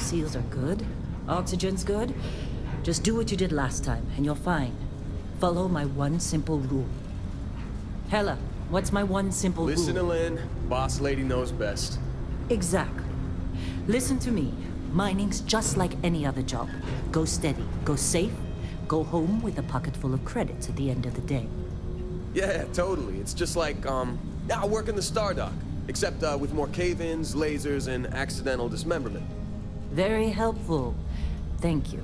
Seals are good. Oxygen's good. Just do what you did last time, and you're fine. Follow my one simple rule. Hella, what's my one simple rule? Listen to Lynn. Boss lady knows best. Exactly. Listen to me. Mining's just like any other job. Go steady, go safe, go home with a pocket full of credits at the end of the day. Yeah, totally. It's just like, working the Stardock. Except, with more cave-ins, lasers, and accidental dismemberment. Very helpful. Thank you.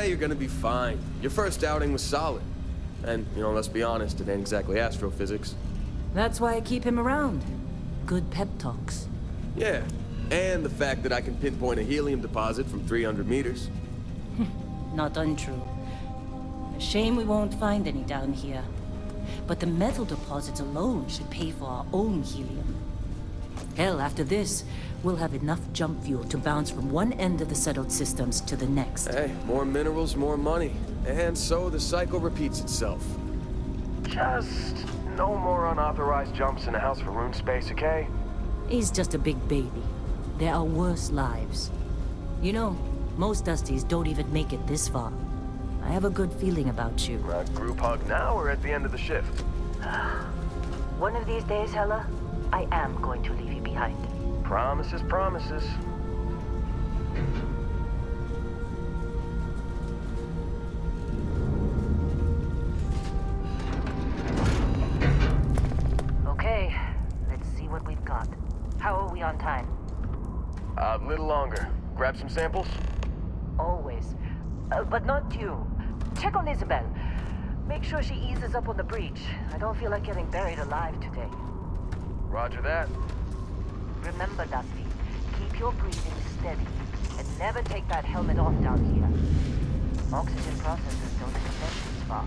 You're gonna be fine. Your first outing was solid. And, let's be honest, it ain't exactly astrophysics. That's why I keep him around. Good pep talks. Yeah, and the fact that I can pinpoint a helium deposit from 300 meters. Not untrue. A shame we won't find any down here. But the metal deposits alone should pay for our own helium. Hell, after this, we'll have enough jump fuel to bounce from one end of the settled systems to the next. Hey, more minerals, more money. And so the cycle repeats itself. Just no more unauthorized jumps in the house for rune space, okay? He's just a big baby. There are worse lives. You know, most Dusties don't even make it this far. I have a good feeling about you. Group hug now or at the end of the shift? One of these days, Hella, I am going to leave you behind. Promises, promises. Okay, let's see what we've got. How are we on time? A little longer. Grab some samples? Always. But not you. Check on Isabel. Make sure she eases up on the breach. I don't feel like getting buried alive today. Roger that. Remember, Dusty, keep your breathing steady and never take that helmet off down here. Oxygen processors don't extend this far.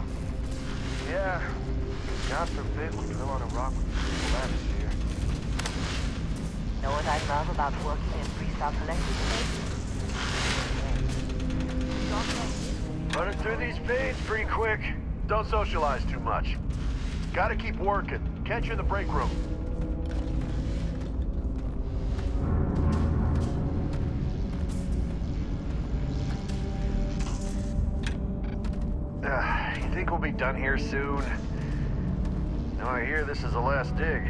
Yeah. God forbid we drill on a rock with people atmosphere. Know what I love about working in freestyle collecting space? Running through these feeds pretty quick. Don't socialize too much. Gotta keep working. Catch you in the break room. You think we'll be done here soon? Now I hear this is the last dig.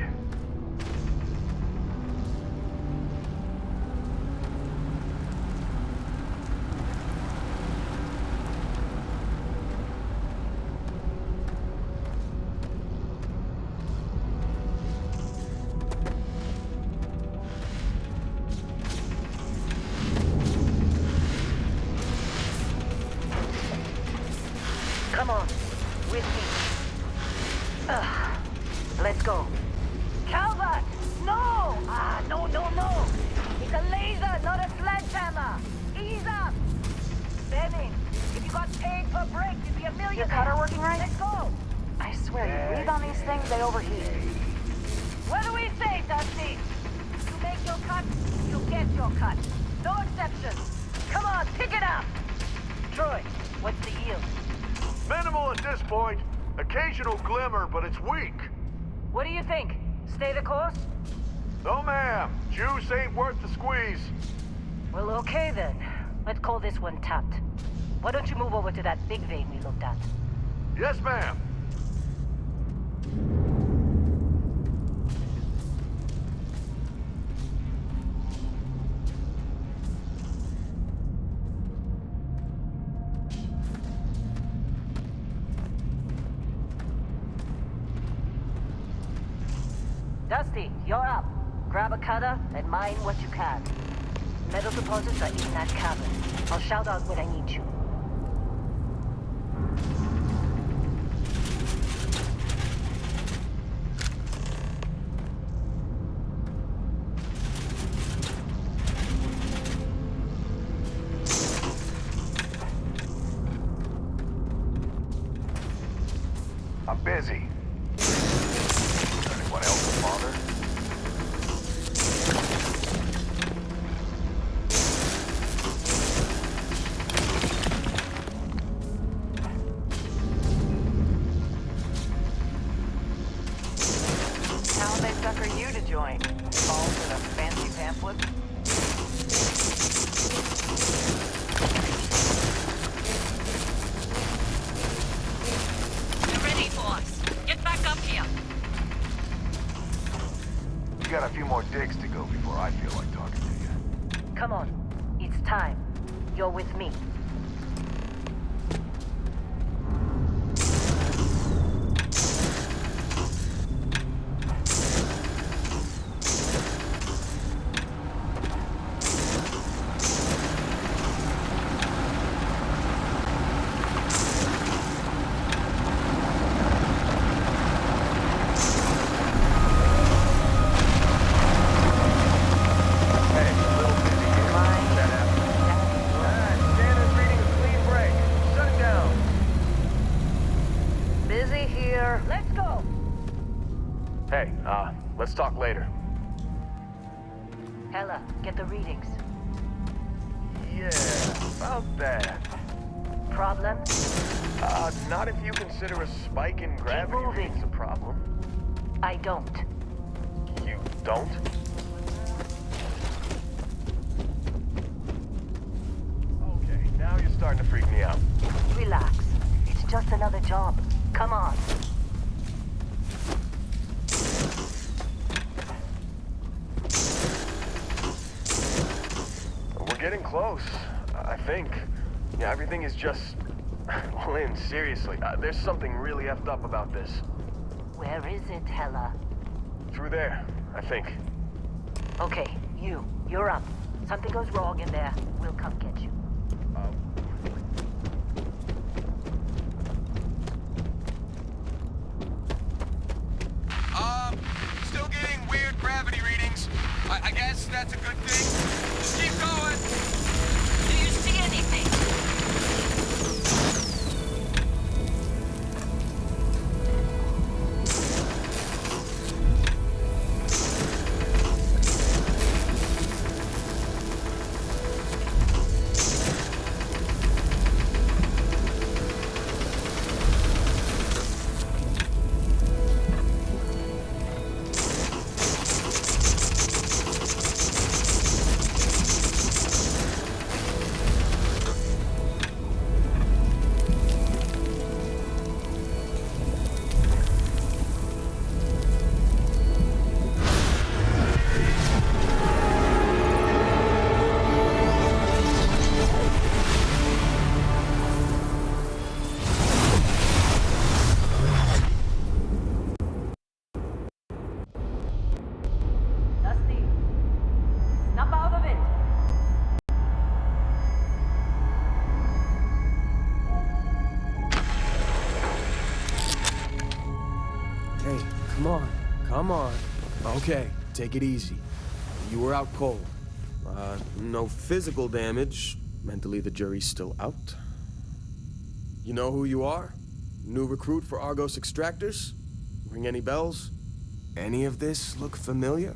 Come on, with me. Let's go. Calvert! No! No! It's a laser, not a sledgehammer! Ease up! Benning, if you got paid per break, you'd be a millionaire. Your cutter working right? Let's go! I swear, you breathe on these things, they overheat. What do we say, Dusty? You make your cut, you get your cut. No exceptions. Come on, pick it up! Troy, what's the yield? Minimal at this point. Occasional glimmer, but it's weak. What do you think? Stay the course? No, ma'am. Juice ain't worth the squeeze. Well, okay then. Let's call this one tapped. Why don't you move over to that big vein we looked at? Yes, ma'am. Dusty, you're up. Grab a cutter and mine what you can. Metal deposits are in that cavern. I'll shout out when I need you. I'm busy. Anyone else bother? How'd they sucker you to join? Balls in a fancy pamphlet? Come on. It's time. You're with me. Hey, a little busy here. That happened. Santa's reading a clean break. Shut it down. Busy here. Let's go. Hey, let's talk later. Hella, get the readings. Yeah, about that. Problem? Not if you consider a spike in gravity moving. readings a problem. I don't. You don't? Okay, now you're starting to freak me out. Relax. It's just another job. Come on. We're getting close, I think. Yeah, everything is just... Lynn, seriously, there's something really effed up about this. Where is it, Hella? Through there, I think. Okay, you're up. Something goes wrong in there, we'll come get you. Still getting weird gravity readings. I guess that's a good thing. Just keep going. Do you see anything? Dusty, snap out of it. Hey, come on. Come on. Okay, take it easy. You were out cold. No physical damage. Mentally, the jury's still out. You know who you are? New recruit for Argos Extractors? Ring any bells? Any of this look familiar?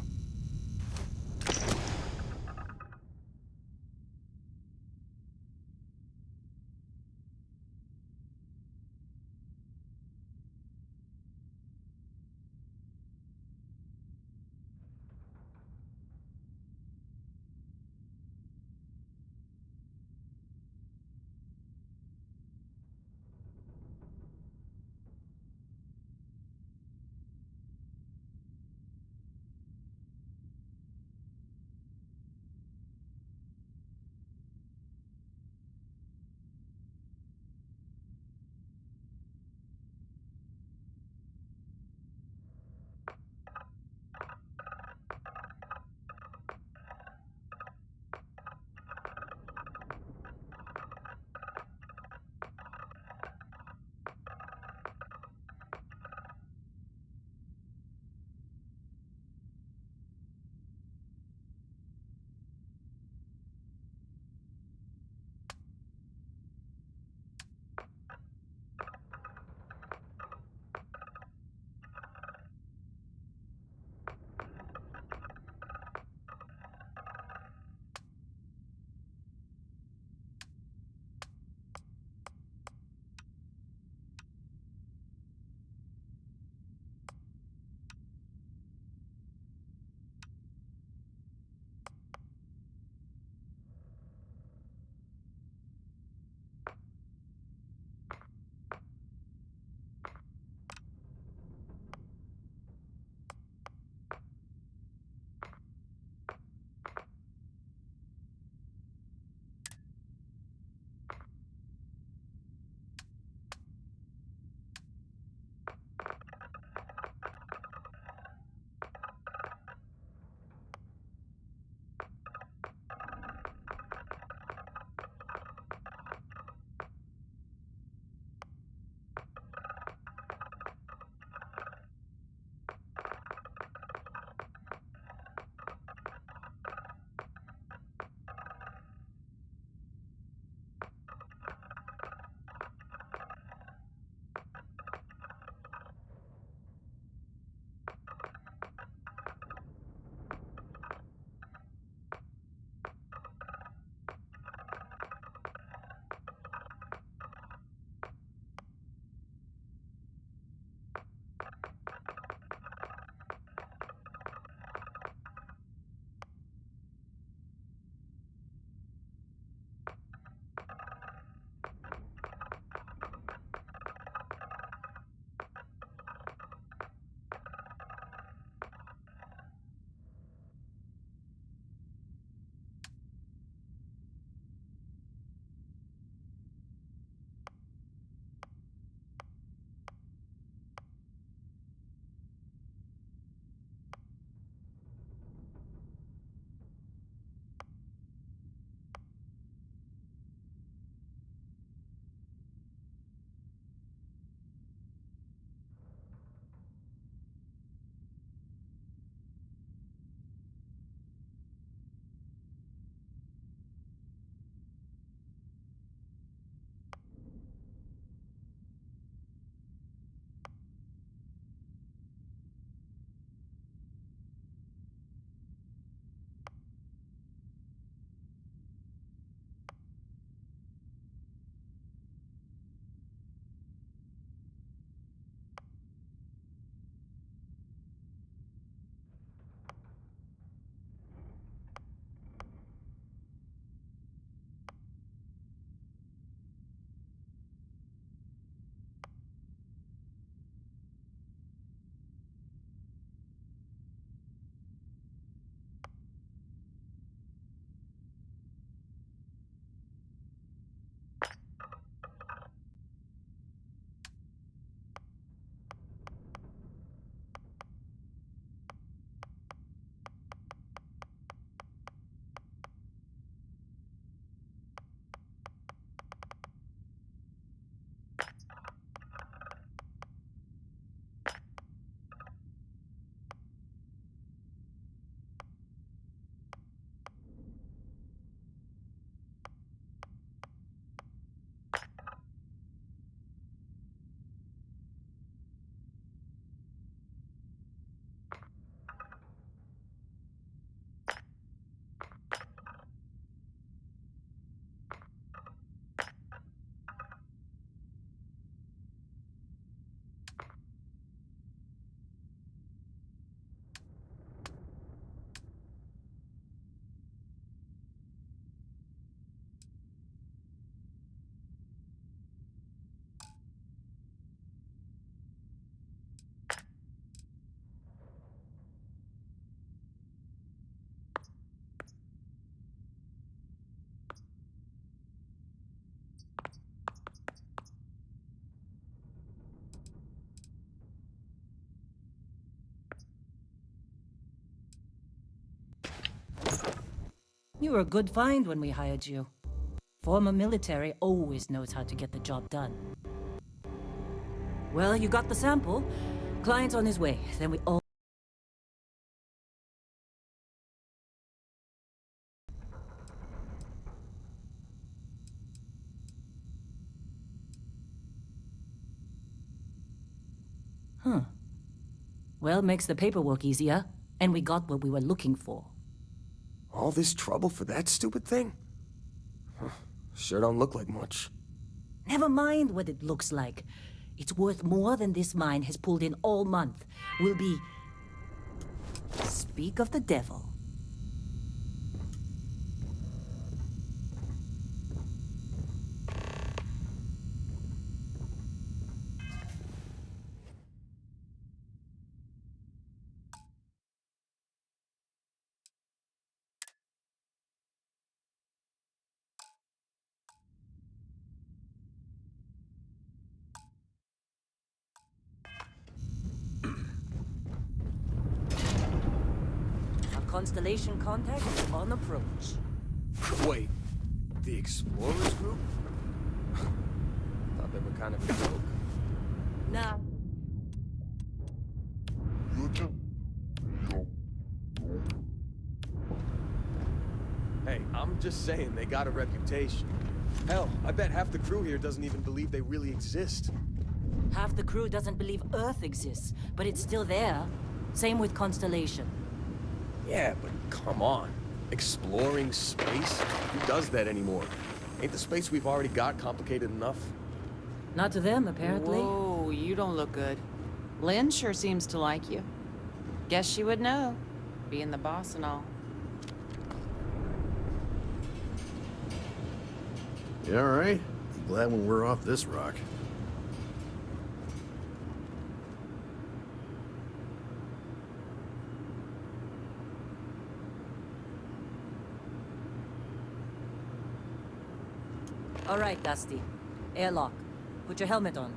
You were a good find when we hired you. Former military always knows how to get the job done. Well, you got the sample. Client's on his way. Then we all... Huh. Well, makes the paperwork easier. And we got what we were looking for. All this trouble for that stupid thing? Huh. Sure don't look like much. Never mind what it looks like. It's worth more than this mine has pulled in all month. We'll be... Speak of the devil. Our constellation contact is on approach. Wait, the Explorers group? Thought they were kind of a joke. Nah. Hey, I'm just saying they got a reputation. Hell, I bet half the crew here doesn't even believe they really exist. Half the crew doesn't believe Earth exists, but it's still there. Same with Constellation. Yeah, but come on. Exploring space? Who does that anymore? Ain't the space we've already got complicated enough? Not to them, apparently. Whoa, you don't look good. Lynn sure seems to like you. Guess she would know, being the boss and all. You all right? Glad when we're off this rock. All right, Dusty. Airlock. Put your helmet on.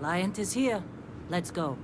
Client is here. Let's go.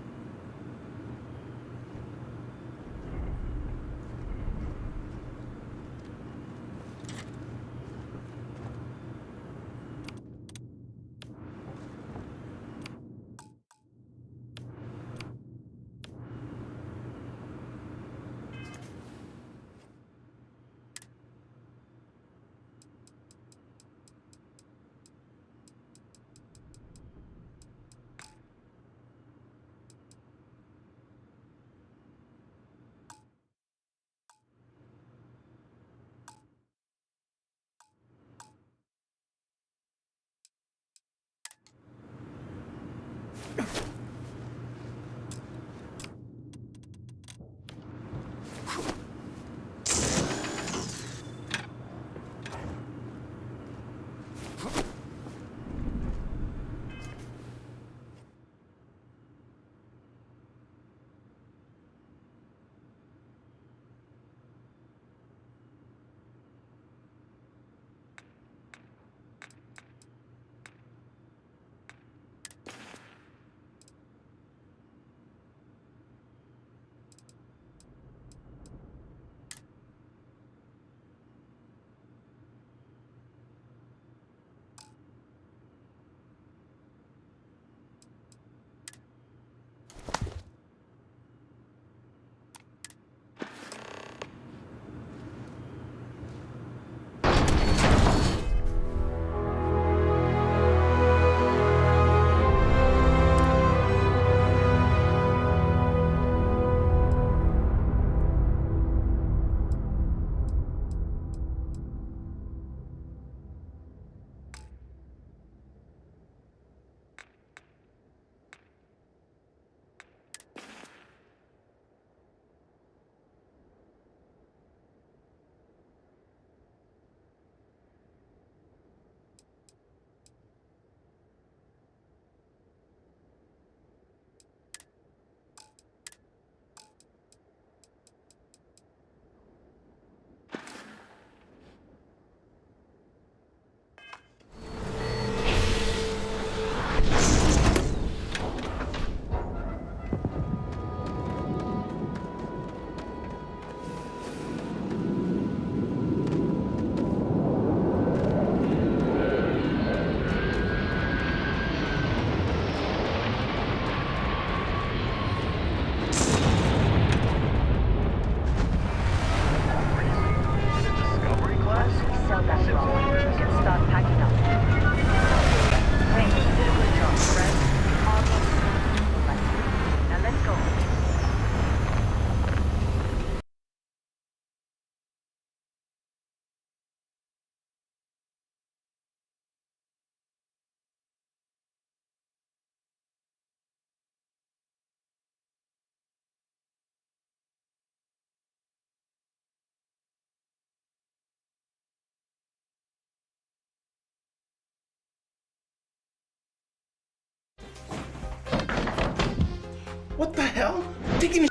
What the hell? Taking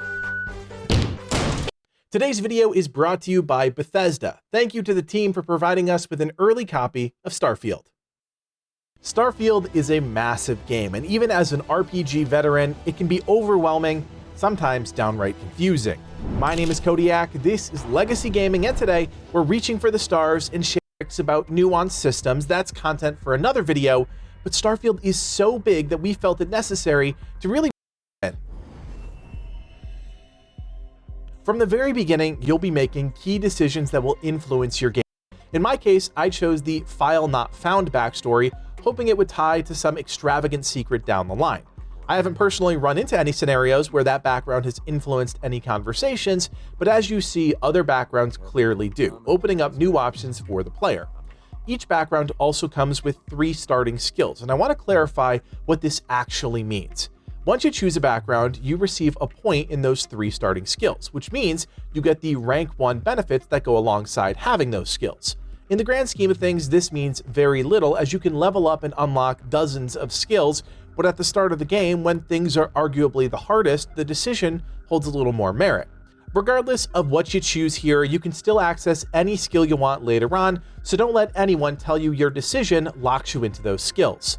Today's video is brought to you by Bethesda. Thank you to the team for providing us with an early copy of Starfield. Starfield is a massive game, and even as an RPG veteran, it can be overwhelming, sometimes downright confusing. My name is Kodiak, this is Legacy Gaming, and today we're reaching for the stars and sharing tricks about nuanced systems. That's content for another video, but Starfield is so big that we felt it necessary to really From the very beginning, you'll be making key decisions that will influence your game. In my case, I chose the file not found backstory, hoping it would tie to some extravagant secret down the line. I haven't personally run into any scenarios where that background has influenced any conversations, but as you see, other backgrounds clearly do, opening up new options for the player. Each background also comes with 3 starting skills, and I want to clarify what this actually means. Once you choose a background, you receive a point in those 3 starting skills, which means you get the rank 1 benefits that go alongside having those skills. In the grand scheme of things, this means very little, as you can level up and unlock dozens of skills, but at the start of the game, when things are arguably the hardest, the decision holds a little more merit. Regardless of what you choose here, you can still access any skill you want later on, so don't let anyone tell you your decision locks you into those skills.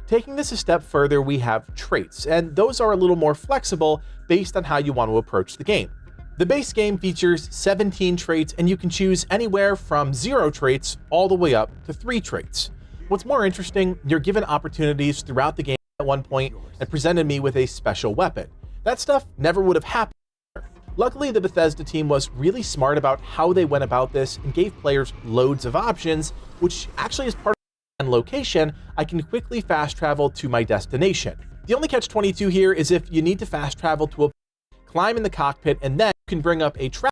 Taking this a step further, we have traits, and those are a little more flexible based on how you want to approach the game. The base game features 17 traits, and you can choose anywhere from 0 traits all the way up to 3 traits. What's more interesting, you're given opportunities throughout the game at one point and presented me with a special weapon. That stuff never would have happened. Luckily, the Bethesda team was really smart about how they went about this and gave players loads of options, which actually is part and location, I can quickly fast travel to my destination. The only catch-22 here is if you need to fast travel to a climb in the cockpit, and then you can bring up a travel.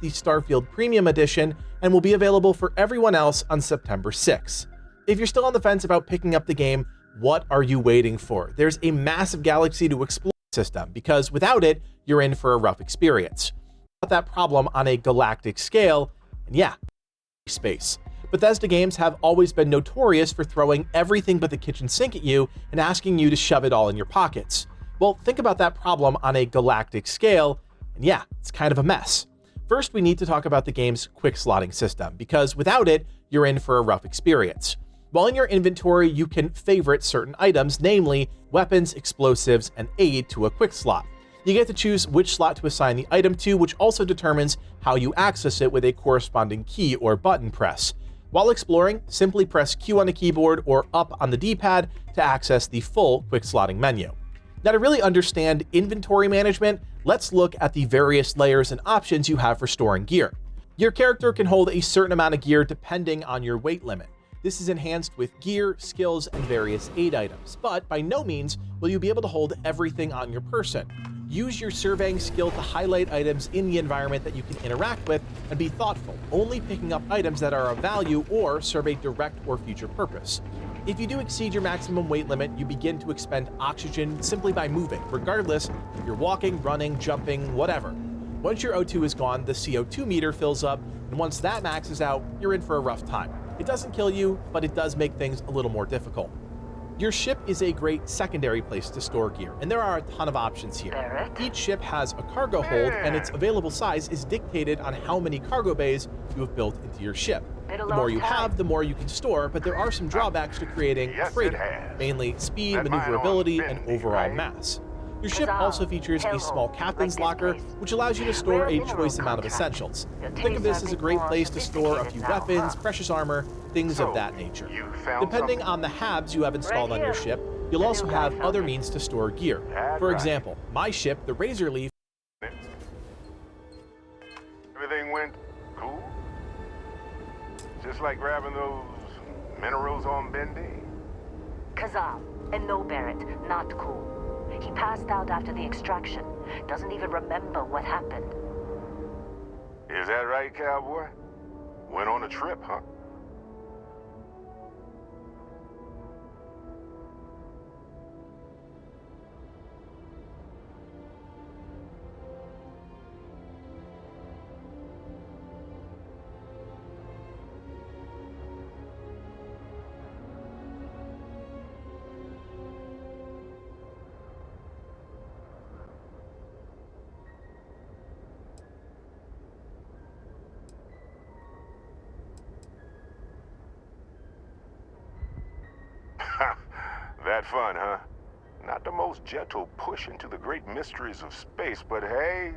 The Starfield Premium Edition, and will be available for everyone else on September 6th. If you're still on the fence about picking up the game, what are you waiting for? There's a massive galaxy to explore system, because without it, you're in for a rough experience. About that problem on a galactic scale, and yeah, space. Bethesda games have always been notorious for throwing everything but the kitchen sink at you and asking you to shove it all in your pockets. Well, think about that problem on a galactic scale, and yeah, it's kind of a mess. First, we need to talk about the game's quick slotting system, because without it, you're in for a rough experience. While in your inventory, you can favorite certain items, namely weapons, explosives, and aid to a quick slot. You get to choose which slot to assign the item to, which also determines how you access it with a corresponding key or button press. While exploring, simply press Q on the keyboard or up on the D-pad to access the full quick slotting menu. Now, to really understand inventory management, let's look at the various layers and options you have for storing gear. Your character can hold a certain amount of gear depending on your weight limit. This is enhanced with gear, skills, and various aid items, but by no means will you be able to hold everything on your person. Use your surveying skill to highlight items in the environment that you can interact with, and be thoughtful, only picking up items that are of value or serve a direct or future purpose. If you do exceed your maximum weight limit, you begin to expend oxygen simply by moving, regardless if you're walking, running, jumping, whatever. Once your O2 is gone, the CO2 meter fills up, and once that maxes out, you're in for a rough time. It doesn't kill you, but it does make things a little more difficult. Your ship is a great secondary place to store gear, and there are a ton of options here. Barrett? Each ship has a cargo hold, and its available size is dictated on how many cargo bays you have built into your ship. The more you have, the more you can store, but there are some drawbacks to creating a freighter, mainly speed, maneuverability, and overall mass. Your ship also features a small captain's locker, which allows you to store a choice amount of essentials. Think of this as a great place to store a few weapons, precious armor, things of that nature. Depending on the habs you have installed on your ship, you'll also have other means to store gear. For example, my ship, the Razor Leaf, Everything went cool? Just like grabbing those minerals on Bendy? Kazal, and no, Barrett, not cool. He passed out after the extraction. Doesn't even remember what happened. Is that right, cowboy? Went on a trip, huh? Had fun, huh? Not the most gentle push into the great mysteries of space, but hey,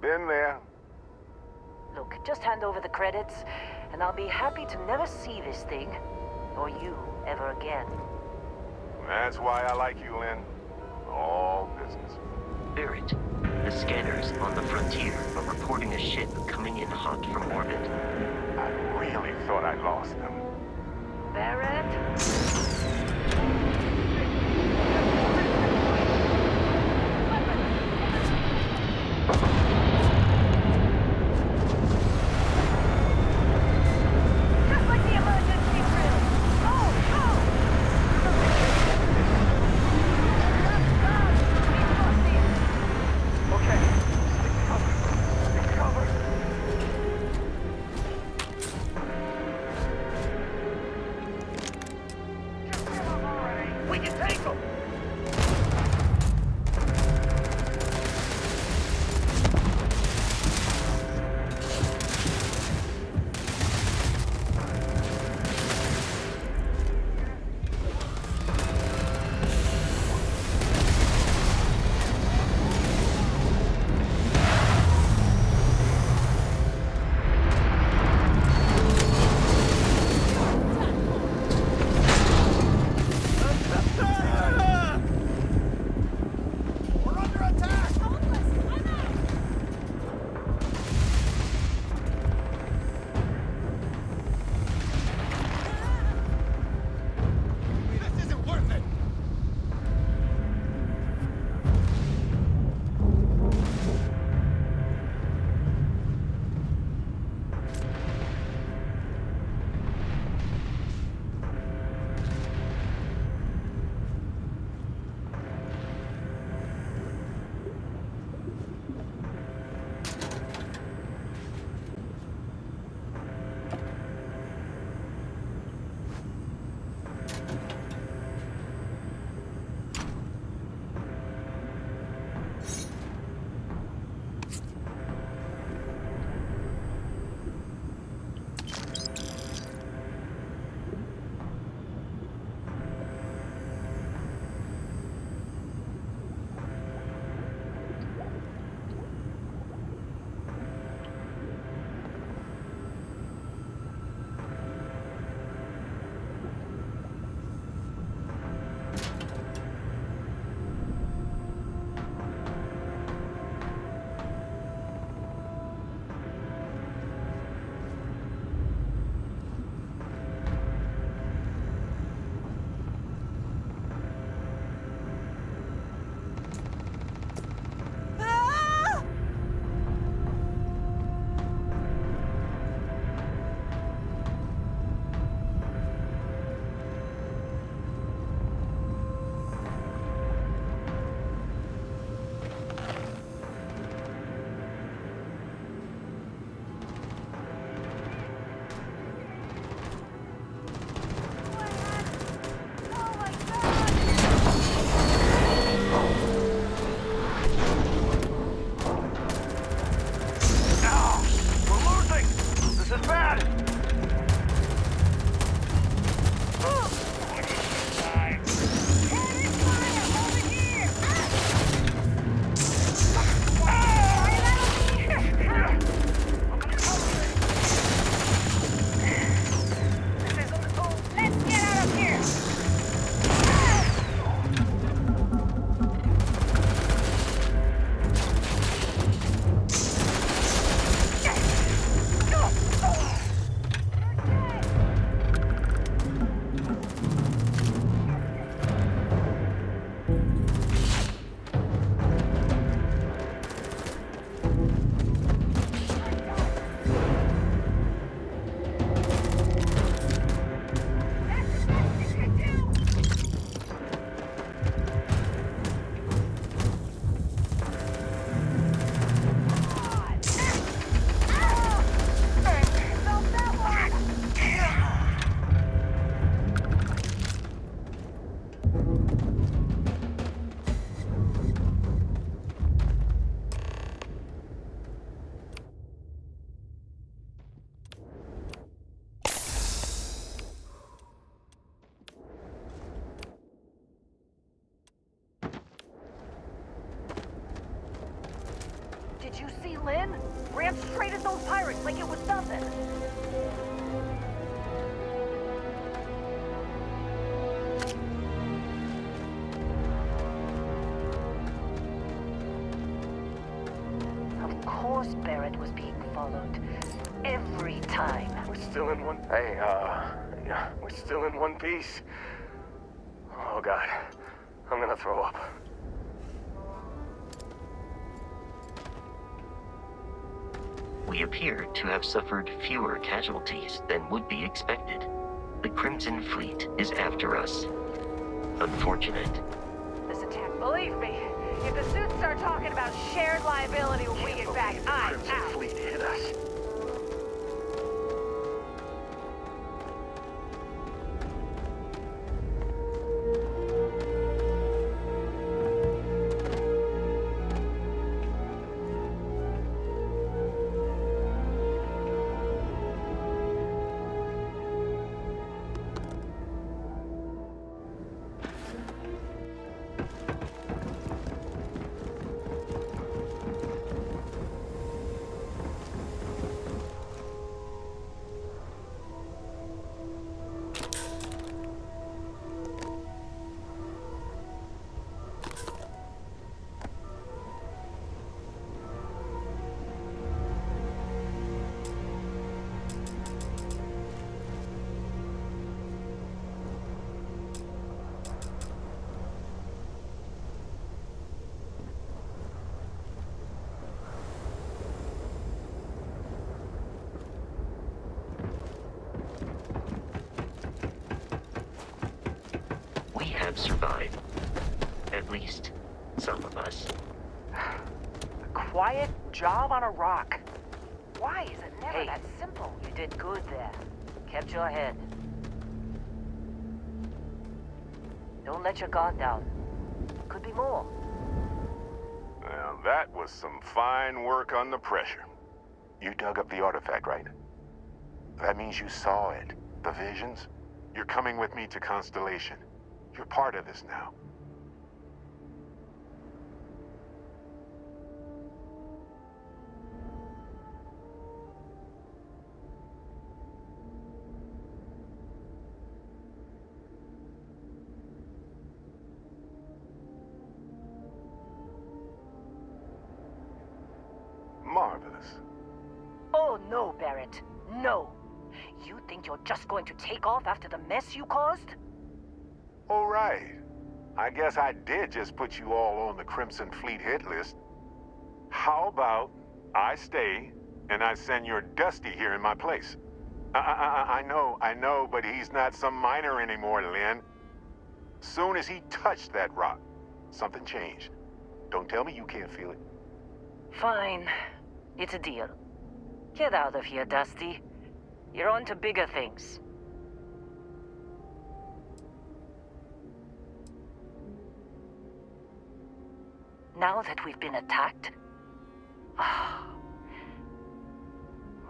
been there. Look, just hand over the credits, and I'll be happy to never see this thing, or you, ever again. That's why I like you, Lynn. All business. Barrett, the scanners on the frontier are reporting a ship coming in hot from orbit. I really thought I lost them. Barrett? Just like the emergency drill. Go, go! Okay, stick cover. Stick cover. Lynn? Ran straight at those pirates like it was nothing. Of course Barrett was being followed. Every time. We're still in one... Hey, yeah, we're still in one piece. Oh, God. I'm gonna throw up. We appear to have suffered fewer casualties than would be expected. The Crimson Fleet is after us. Unfortunate. This attack, believe me, if the suits start talking about shared liability when we get back, I'm Crimson out. Fleet hit us. We have survived. At least, some of us. A quiet job on a rock. Why is it never that simple? You did good there. Kept your head. Don't let your guard down. Could be more. Now, that was some fine work under pressure. You dug up the artifact, right? That means you saw it. The visions? You're coming with me to Constellation. You're part of this now. Marvelous. Oh, no, Barrett. No. You think you're just going to take off after the mess you caused? All right. I guess I did just put you all on the Crimson Fleet hit list. How about I stay and I send your Dusty here in my place? I know, but he's not some miner anymore, Lynn. Soon as he touched that rock, something changed. Don't tell me you can't feel it. Fine. It's a deal. Get out of here, Dusty. You're on to bigger things. Now that we've been attacked,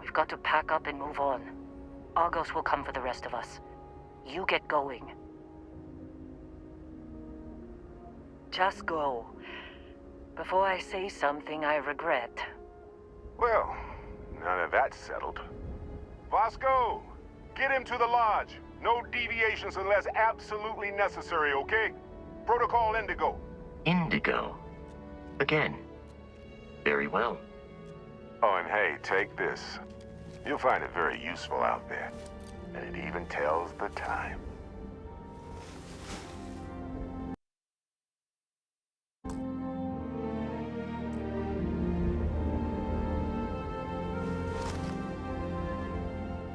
we've got to pack up and move on. Argos will come for the rest of us. You get going. Just go. Before I say something I regret. Well, now that that's settled. Vasco, get him to the lodge. No deviations unless absolutely necessary, okay? Protocol Indigo. Indigo. Again. Very well. Oh, and hey, take this. You'll find it very useful out there. And it even tells the time.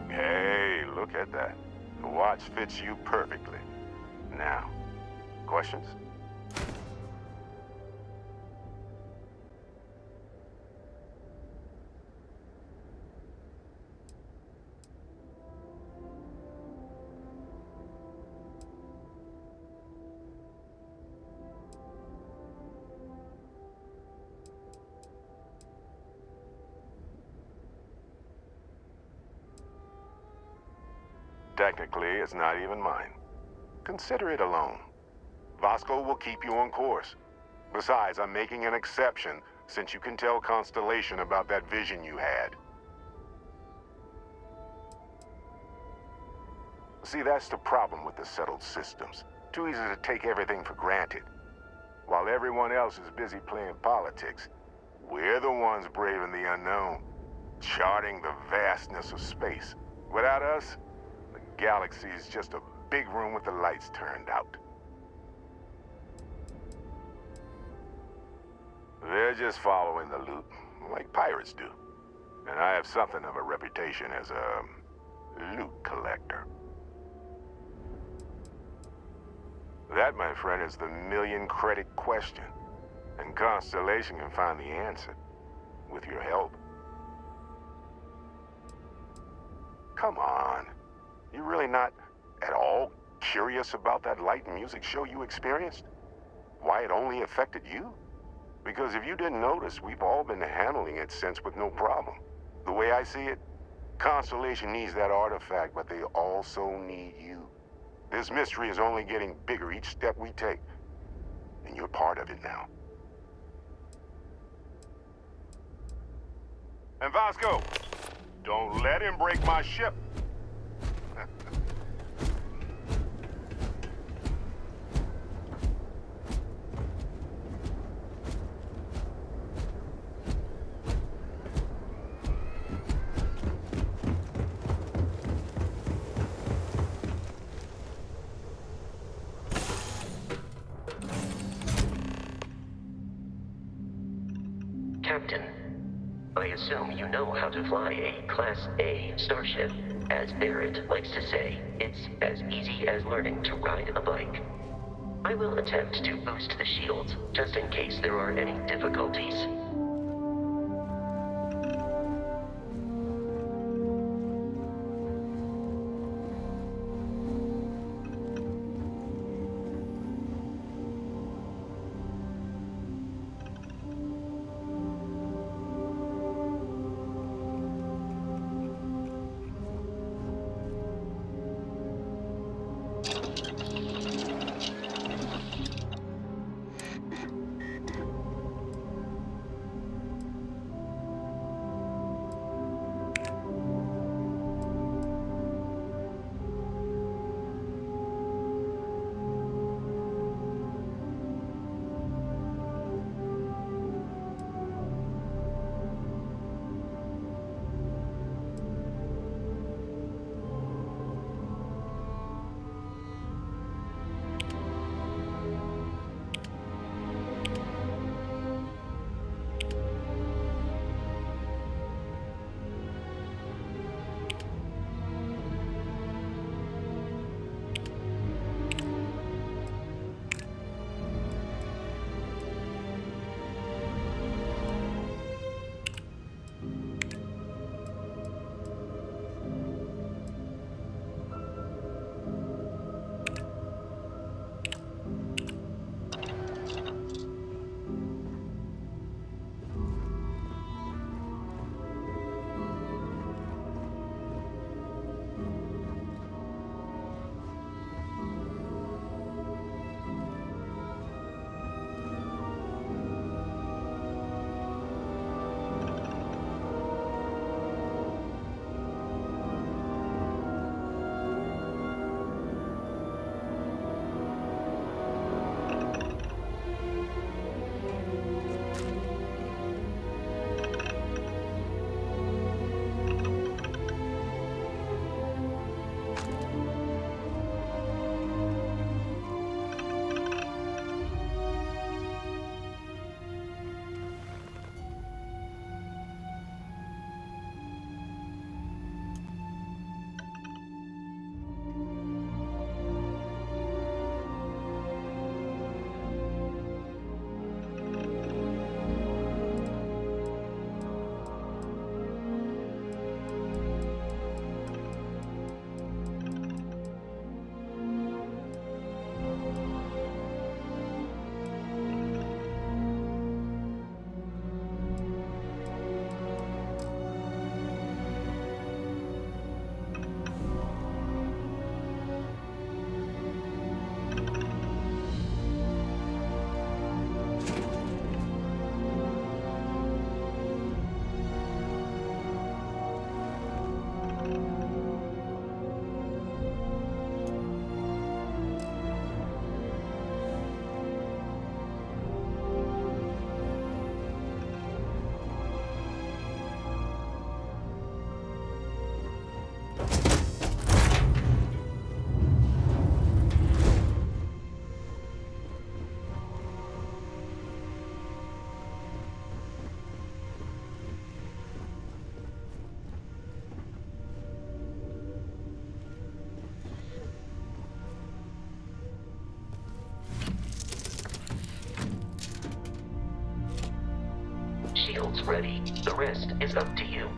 Hey, look at that. The watch fits you perfectly. Now, questions? Technically, it's not even mine. Consider it a loan. Vasco will keep you on course. Besides, I'm making an exception since you can tell Constellation about that vision you had. See, that's the problem with the settled systems. Too easy to take everything for granted. While everyone else is busy playing politics, we're the ones braving the unknown, charting the vastness of space. Without us, the galaxy is just a big room with the lights turned out. They're just following the loot, like pirates do. And I have something of a reputation as a loot collector. That, my friend, is the million-credit question. And Constellation can find the answer, with your help. Come on. You're really not at all curious about that light and music show you experienced? Why it only affected you? Because if you didn't notice, we've all been handling it since with no problem. The way I see it, Constellation needs that artifact, but they also need you. This mystery is only getting bigger each step we take, and you're part of it now. And Vasco, don't let him break my ship. Captain, I assume you know how to fly a Class A starship. As Barrett likes to say, it's as easy as learning to ride a bike. I will attempt to boost the shields, just in case there are any difficulties. Shields ready. The rest is up to you.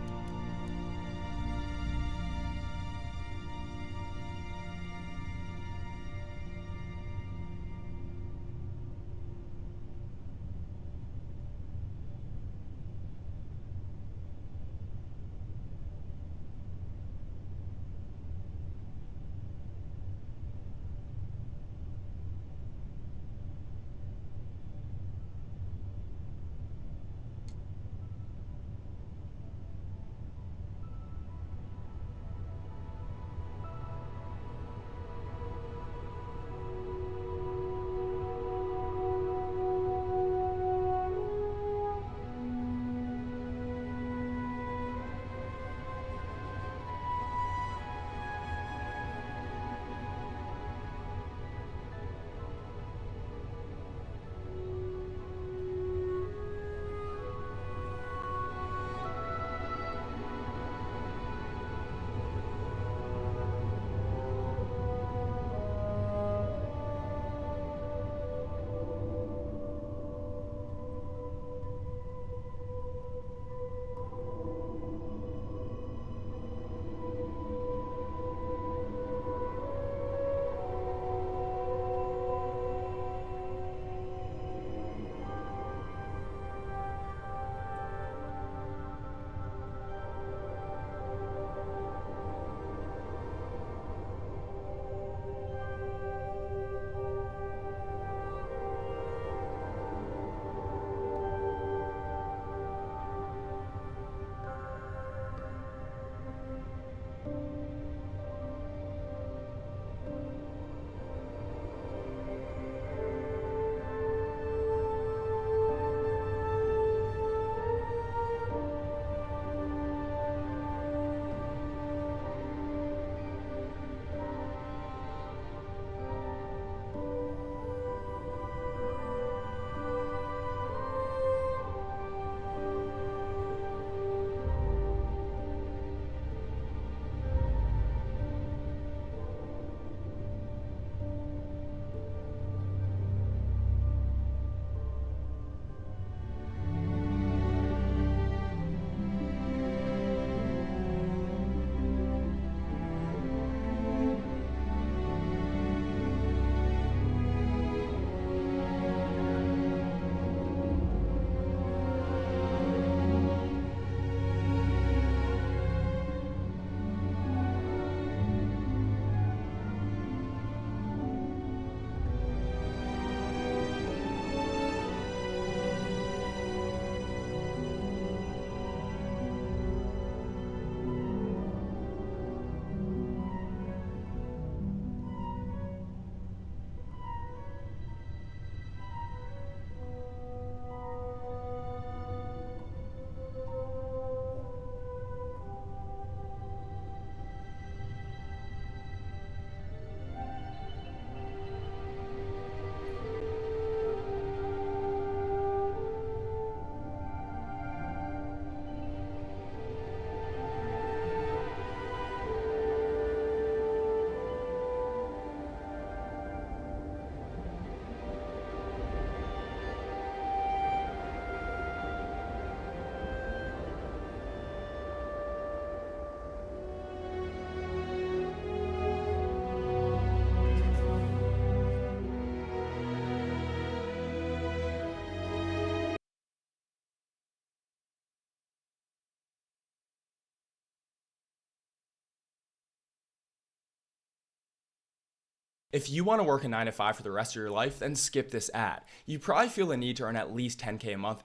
If you want to work a 9 to 5 for the rest of your life, then skip this ad. You probably feel the need to earn at least $10K a month.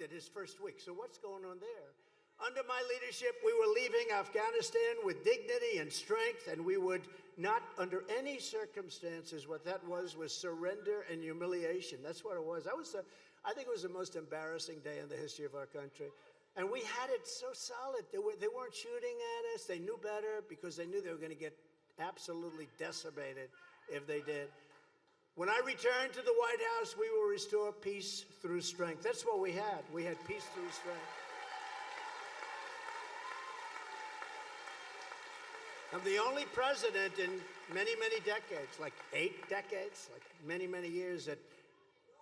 At his first week, so what's going on there? Under my leadership, we were leaving Afghanistan with dignity and strength, and we would not, under any circumstances, what that was surrender and humiliation. That's what it was. I think it was the most embarrassing day in the history of our country. And we had it so solid. They weren't shooting at us. They knew better because they knew they were going to get absolutely decimated if they did. When I returned to the White House, we will restore peace through strength. That's what we had. We had peace through strength. I'm the only president in many, many decades, like 8 decades, like many, many years, that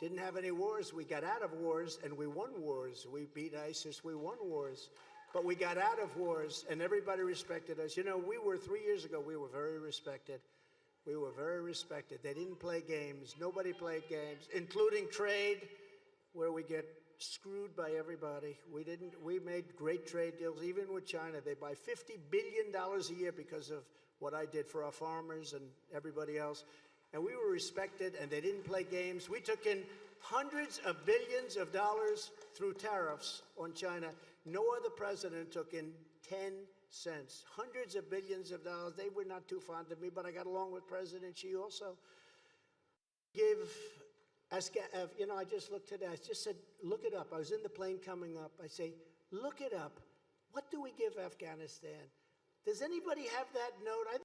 didn't have any wars. We got out of wars and we won wars. We beat ISIS, we won wars. But we got out of wars and everybody respected us. You know, 3 years ago, we were very respected. We were very respected. They didn't play games. Nobody played games, including trade, where we get screwed by everybody. We made great trade deals, even with China. They buy $50 billion a year because of what I did for our farmers and everybody else. And we were respected, and they didn't play games. We took in hundreds of billions of dollars through tariffs on China. No other president took in 10 cents. Hundreds of billions of dollars. They were not too fond of me, but I got along with President Xi also. I just looked today. I just said, look it up. I was in the plane coming up. I say, look it up. What do we give Afghanistan? Does anybody have that note?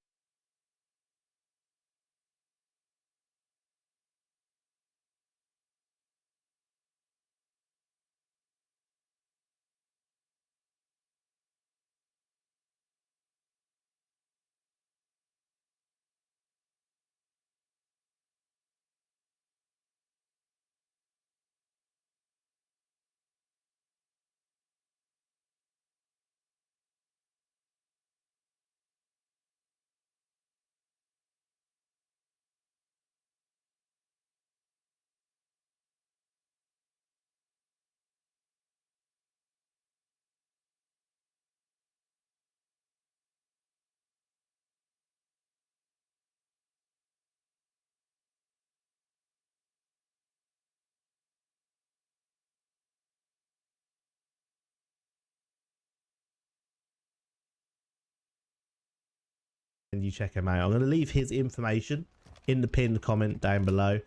And you check him out. I'm going to leave his information in the pinned comment down below.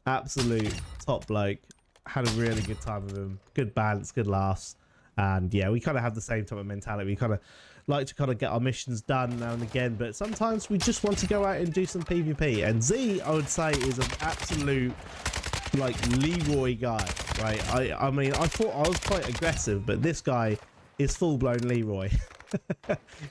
Absolute top bloke. Had a really good time with him. Good balance, good laughs. And yeah, we kind of have the same type of mentality. We kind of like to kind of get our missions done now and again, but sometimes we just want to go out and do some PvP. And Z, I would say, is an absolute like Leroy guy, right? I mean, I thought I was quite aggressive, but this guy is full-blown Leroy.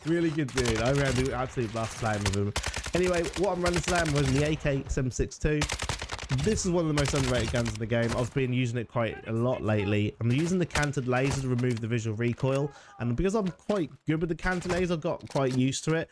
Really good dude. I ran the absolute blast playing with him. Anyway, what I'm running today, I'm running the AK-762. This is one of the most underrated guns in the game. I've been using it quite a lot lately. I'm using the canted laser to remove the visual recoil, and because I'm quite good with the canted laser, I've got quite used to it.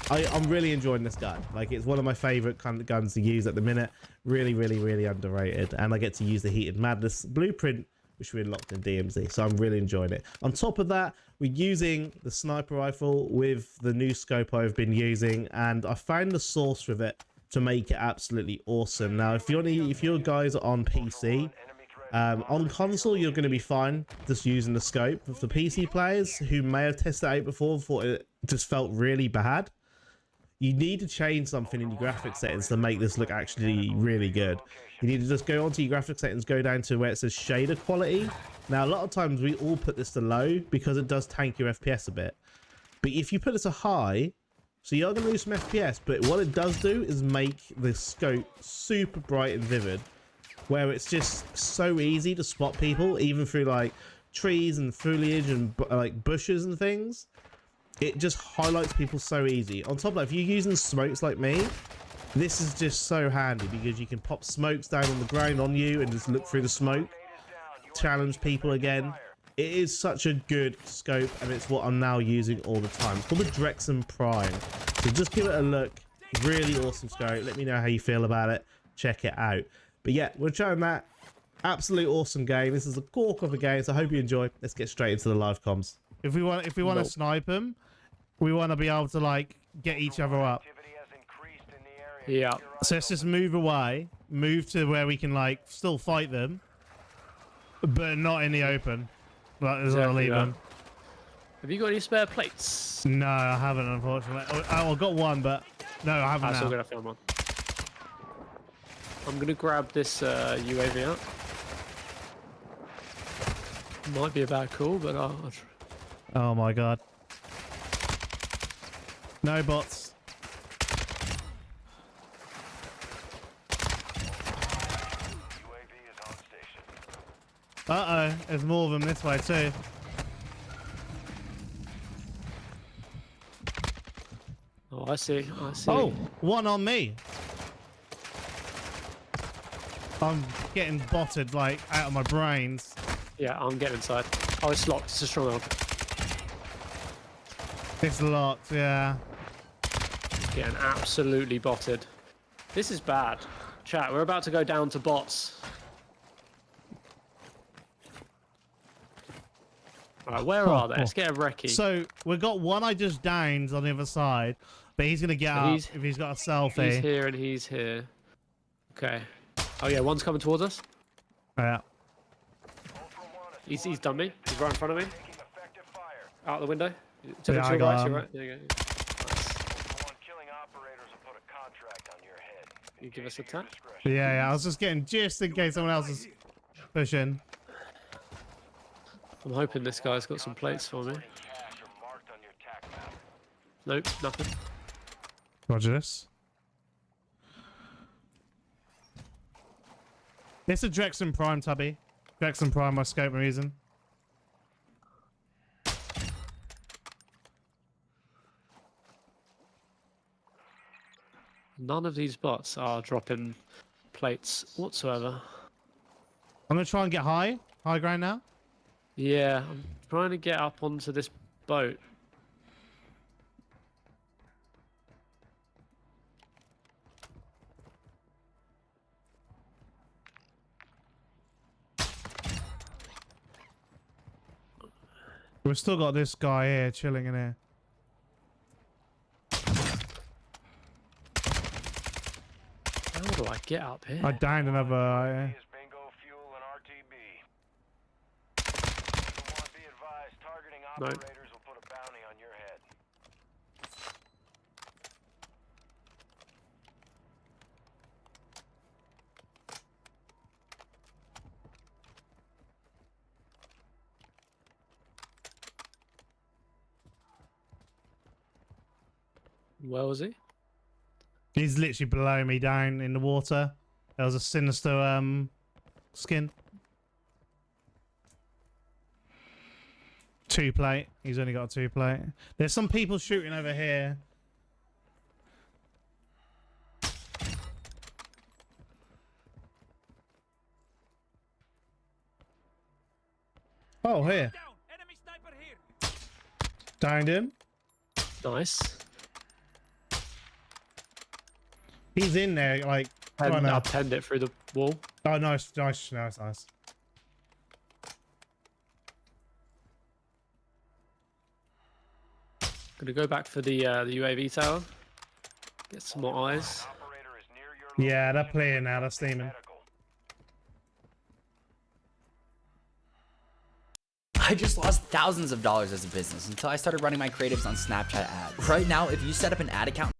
I'm really enjoying this gun. Like, it's one of my favorite kind of guns to use at the minute. Really, really, really underrated. And I get to use the Heated Madness blueprint, which we unlocked in DMZ, so I'm really enjoying it. On top of that, we're using the sniper rifle with the new scope I've been using, and I found the source with it to make it absolutely awesome. Now, if you're guys are on PC, on console, you're going to be fine just using the scope. For the PC players who may have tested it out before, thought it just felt really bad, you need to change something in your graphics settings to make this look actually really good. You need to just go onto your graphics settings, go down to where it says shader quality. Now, a lot of times we all put this to low because it does tank your FPS a bit. But if you put it to high, so you're going to lose some FPS, but what it does do is make the scope super bright and vivid, where it's just so easy to spot people, even through like trees and foliage and like bushes and things. It just highlights people so easy. On top of that, if you're using smokes like me, this is just so handy because you can pop smokes down on the ground on you and just look through the smoke, challenge people again. It is such a good scope, and it's what I'm now using all the time. It's called the Drexen Prime. So just give it a look. Really awesome scope. Let me know how you feel about it. Check it out. But yeah, we're trying that. Absolute awesome game. This is a cork of a game, so I hope you enjoy. Let's get straight into the live comms. If we want to snipe them, we want to be able to like get each other up. Yeah. So let's just move away, move to where we can like still fight them, but not in the open. Like, there's I'll leave them. Have you got any spare plates? No, I haven't, unfortunately. I got one, but no, I haven't. I'm still gonna film one. I'm gonna grab this UAV out. Might be a bad call, but I'll try. Oh my god. No bots. Uh-oh, there's more of them this way too. Oh, I see. I see. Oh, one on me. I'm getting botted like out of my brains. Yeah, I'm getting inside. Oh, it's locked. It's a stronghold. It's locked, yeah. Getting absolutely botted. This is bad. Chat, we're about to go down to bots. Alright, where are they? Let's get a recce. So, we've got one I just downed on the other side, but he's going to get up if he's got a selfie. He's here and he's here. Okay. Oh yeah, one's coming towards us. Yeah. He's done me. He's right in front of me. Out the window. To Yeah, the I got right, him. right. There you go. Can you give us a tap? Yeah, I was just getting just in case someone else is pushing. I'm hoping this guy's got some plates for me. Nope, nothing. Roger this. It's a Drexen Prime, Tubby. Drexen Prime, my scope I'm using. None of these bots are dropping plates whatsoever. I'm going to try and get high ground now. Yeah, I'm trying to get up onto this boat. We've still got this guy here chilling in here. How do I get up here? I downed another. No. Where was he? He's literally below me down in the water. There was a sinister skin. 2 plate. He's only got a 2 plate. There's some people shooting over here. Oh, here. Downed him. Nice. He's in there, like. I penned it through the wall. Oh, nice, nice, nice, nice. Gonna go back for the UAV tower. Get some more eyes. Yeah, they're playing now. They're steaming. I just lost thousands of dollars as a business until I started running my creatives on Snapchat ads. Right now, if you set up an ad account.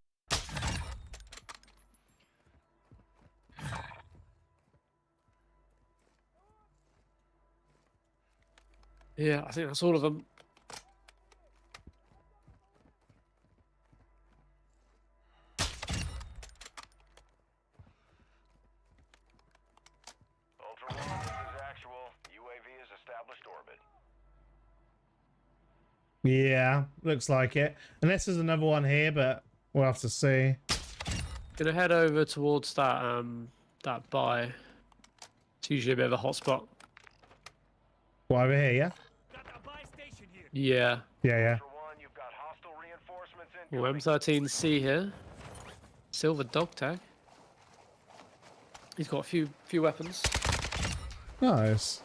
Yeah, I think that's all of them. Ultra One, this is actual. UAV is established orbit. Yeah, looks like it. Unless there's another one here, but we'll have to see. Gonna head over towards that that buy. It's usually a bit of a hotspot. What, over here, yeah? Yeah. Yeah, yeah. Oh, M13C here. Silver dog tag. He's got a few weapons. Nice.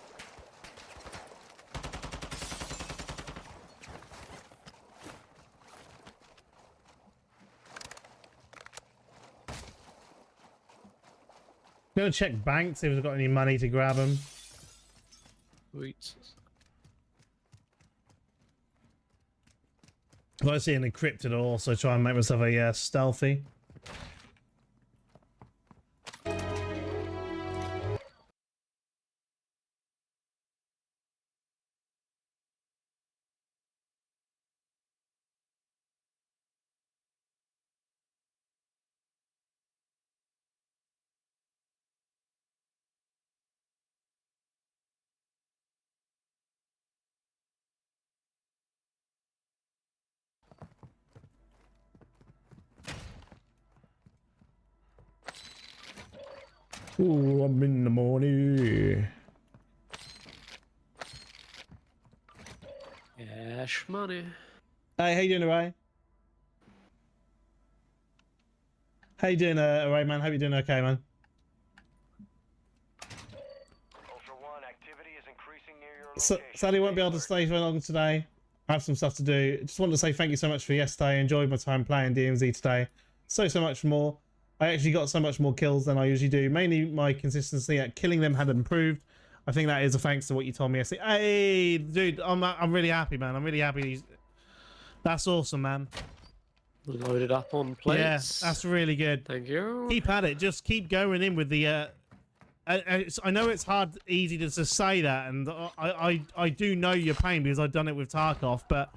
Gonna check bank, see if we've got any money to grab them. Sweet. If I see an encrypted, I'll also try and make myself a stealthy. Ooh, I'm in the morning. Cash money. Hey, how you doing, Ray? How you doing, Ray, man? Hope you're doing okay, man. So, sadly, won't be able to stay for long today. I have some stuff to do. Just wanted to say thank you so much for yesterday. Enjoyed my time playing DMZ today. So much more. I actually got so much more kills than I usually do. Mainly my consistency at killing them had improved. I think that is a thanks to what you told me yesterday. Hey, dude, I'm really happy, man. I'm really happy. That's awesome, man. Loaded up on plates. Yeah, that's really good. Thank you. Keep at it. Just keep going in with the... I know it's easy to just say that, and I do know your pain because I've done it with Tarkov, but...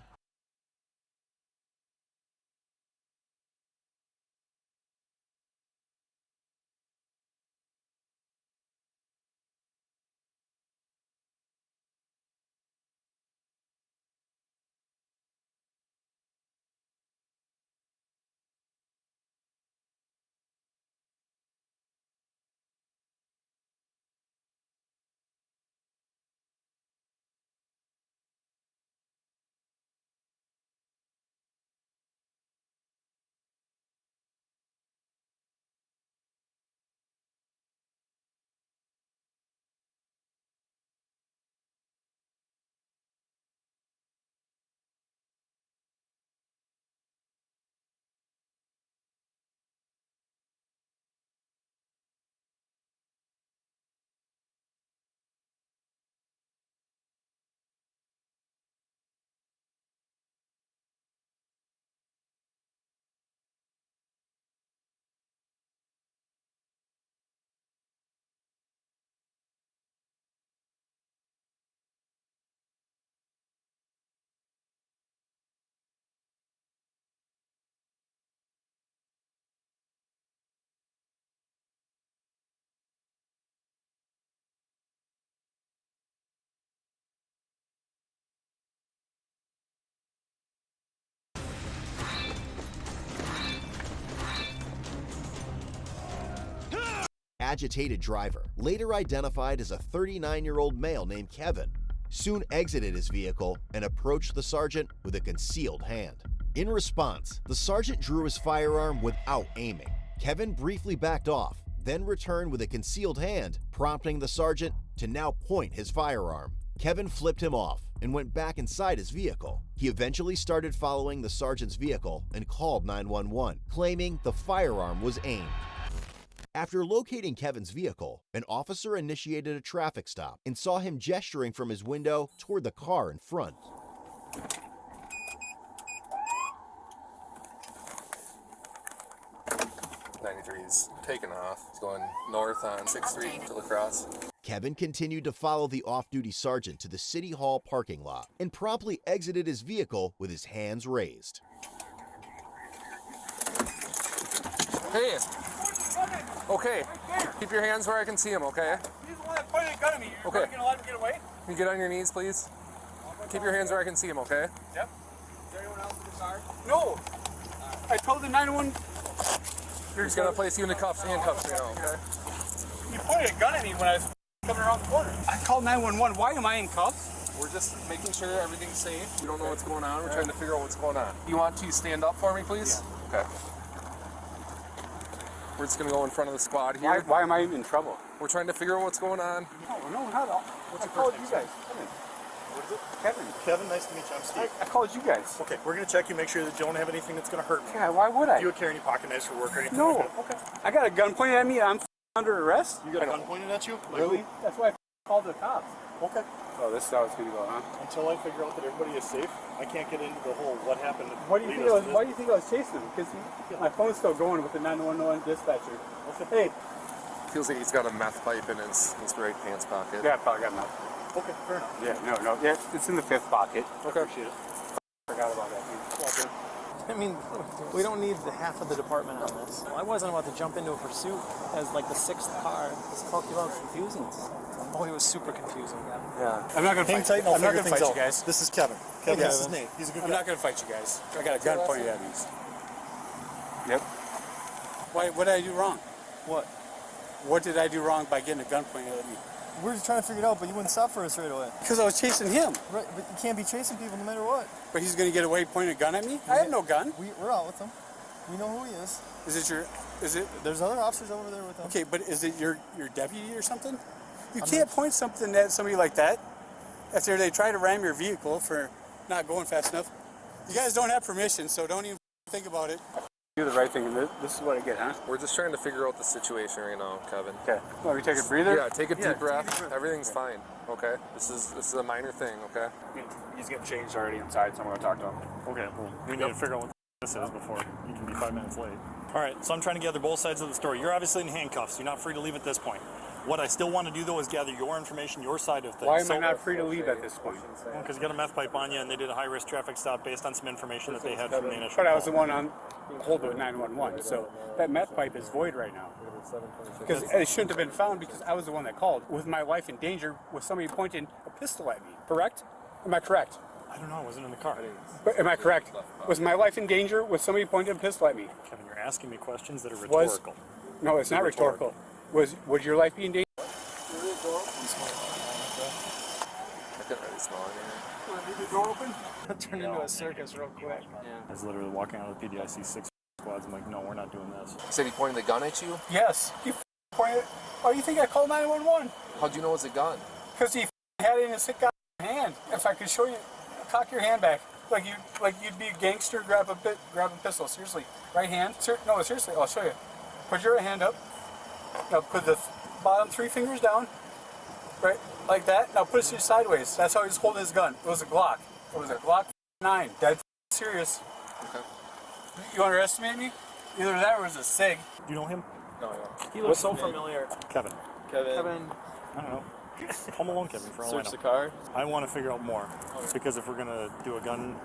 Agitated driver, later identified as a 39-year-old male named Kevin, soon exited his vehicle and approached the sergeant with a concealed hand. In response, the sergeant drew his firearm without aiming. Kevin briefly backed off, then returned with a concealed hand, prompting the sergeant to now point his firearm. Kevin flipped him off and went back inside his vehicle. He eventually started following the sergeant's vehicle and called 911, claiming the firearm was aimed. After locating Kevin's vehicle, an officer initiated a traffic stop and saw him gesturing from his window toward the car in front. '93's taking off. He's going north on 6th Street to La Crosse. Kevin continued to follow the off-duty sergeant to the City Hall parking lot and promptly exited his vehicle with his hands raised. Hey! Okay, keep your hands where I can see them, okay? He's the one that pointed a gun at me. You're Okay. gonna let him get away? Can you get on your knees, please? Keep your hands where I can see them, okay? Yep. Is there anyone else in the car? No! I told the 911... He's gonna place you in the handcuffs right now, okay? He pointed a gun at me when I was coming around the corner. I called 911. Why am I in cuffs? We're just making sure everything's safe. We don't know what's going on. We're trying to figure out what's going on. You want to stand up for me, please? Yeah. Okay. We're just gonna go in front of the squad here. Why am I in trouble? We're trying to figure out what's going on. No, not at all. I called you guys. Come in. What is it? Kevin. Kevin, nice to meet you. I'm Steve. I called you guys. Okay, we're gonna check you, make sure that you don't have anything that's gonna hurt me. Yeah, why would I? Do you carry any pocket knives for work or anything No. like that? Okay. I got a gun pointed at me and I'm under arrest. You got a gun pointed at you? Like Really? who? That's why I called the cops. Okay. Oh, this is how it's gonna go, huh? Until I figure out that everybody is safe, I can't get into the whole what happened. Why do you think I was chasing him? Because my phone's still going with the 911 dispatcher. Hey. Feels like he's got a meth pipe in his right pants pocket. Yeah, I probably got meth. Okay, fair enough. Yeah, no. Yeah, it's in the 5th pocket. Okay. Appreciate it. Forgot about that, dude. I mean, we don't need the half of the department on this. I wasn't about to jump into a pursuit as like the 6th car. This talking about confusing us. Oh, he was super confusing, Yeah. I'm not gonna Hang fight. tight and I'll I'm not figure gonna fight things you out. guys. This is Kevin. Kevin, this is Nate. He's a good I'm guy. not gonna fight you guys. I got a gun pointed at me. Yep. Why? What did I do wrong? What? What did I do wrong by getting a gun pointed at me? We're just trying to figure it out, but you wouldn't stop for us right away. Because I was chasing him. Right, but you can't be chasing people no matter what. But he's going to get away pointing a gun at me? I have no gun. We're out with him. We know who he is. Is it? There's other officers over there with him. Okay, but is it your deputy or something? You can't point something at somebody like that after they try to ram your vehicle for not going fast enough. You guys don't have permission, so don't even think about it. Do the right thing, and this is what I get, huh? We're just trying to figure out the situation right now, Kevin. Okay. Want me to take a breather? Yeah, take a deep breath. Everything's fine. Okay. This is a minor thing. Okay. He's getting changed already inside, so I'm gonna talk to him. Okay. Well, we need to figure out what this is before you can be 5 minutes late. All right. So I'm trying to gather both sides of the story. You're obviously in handcuffs. You're not free to leave at this point. What I still want to do, though, is gather your information, your side of things. Why am I not free to leave at this point? Because you got a meth pipe on you, and they did a high-risk traffic stop based on some information that they had from the initial But I was the call. one on hold with 911, so that meth pipe is void right now. Because it shouldn't have been found because I was the one that called. With my life in danger, with somebody pointing a pistol at me, correct? Am I correct? I don't know. I wasn't in the car. But am I correct? Was my life in danger with somebody pointing a pistol at me? Kevin, you're asking me questions that are rhetorical. No, it's not rhetorical. Would your life be in danger? I couldn't really smell it. Want to leave the door open? Turn into a circus real quick. I was literally walking out of the PD. I see 6 squads. I'm like, no, we're not doing this. You said he pointed the gun at you? Yes. He pointed. Oh, you think I called 911? How'd you know it's a gun? Because he had it in his sick hand. If I could show you, cock your hand back, like you'd be a gangster. Grab a pistol. Seriously, right hand. No, seriously. I'll show you. Put your right hand up. Now put the bottom 3 fingers down. Right, like that. Now put it sideways. That's how he's holding his gun. It was a Glock. It was a Glock 9. Dead serious. Okay. You underestimate me? Either that or it was a SIG. Do you know him? No, He looks so familiar. Kevin. Kevin. I don't know. Home Alone Kevin, for all I know. Search the car. I want to figure out more. Because if we're going to do a gun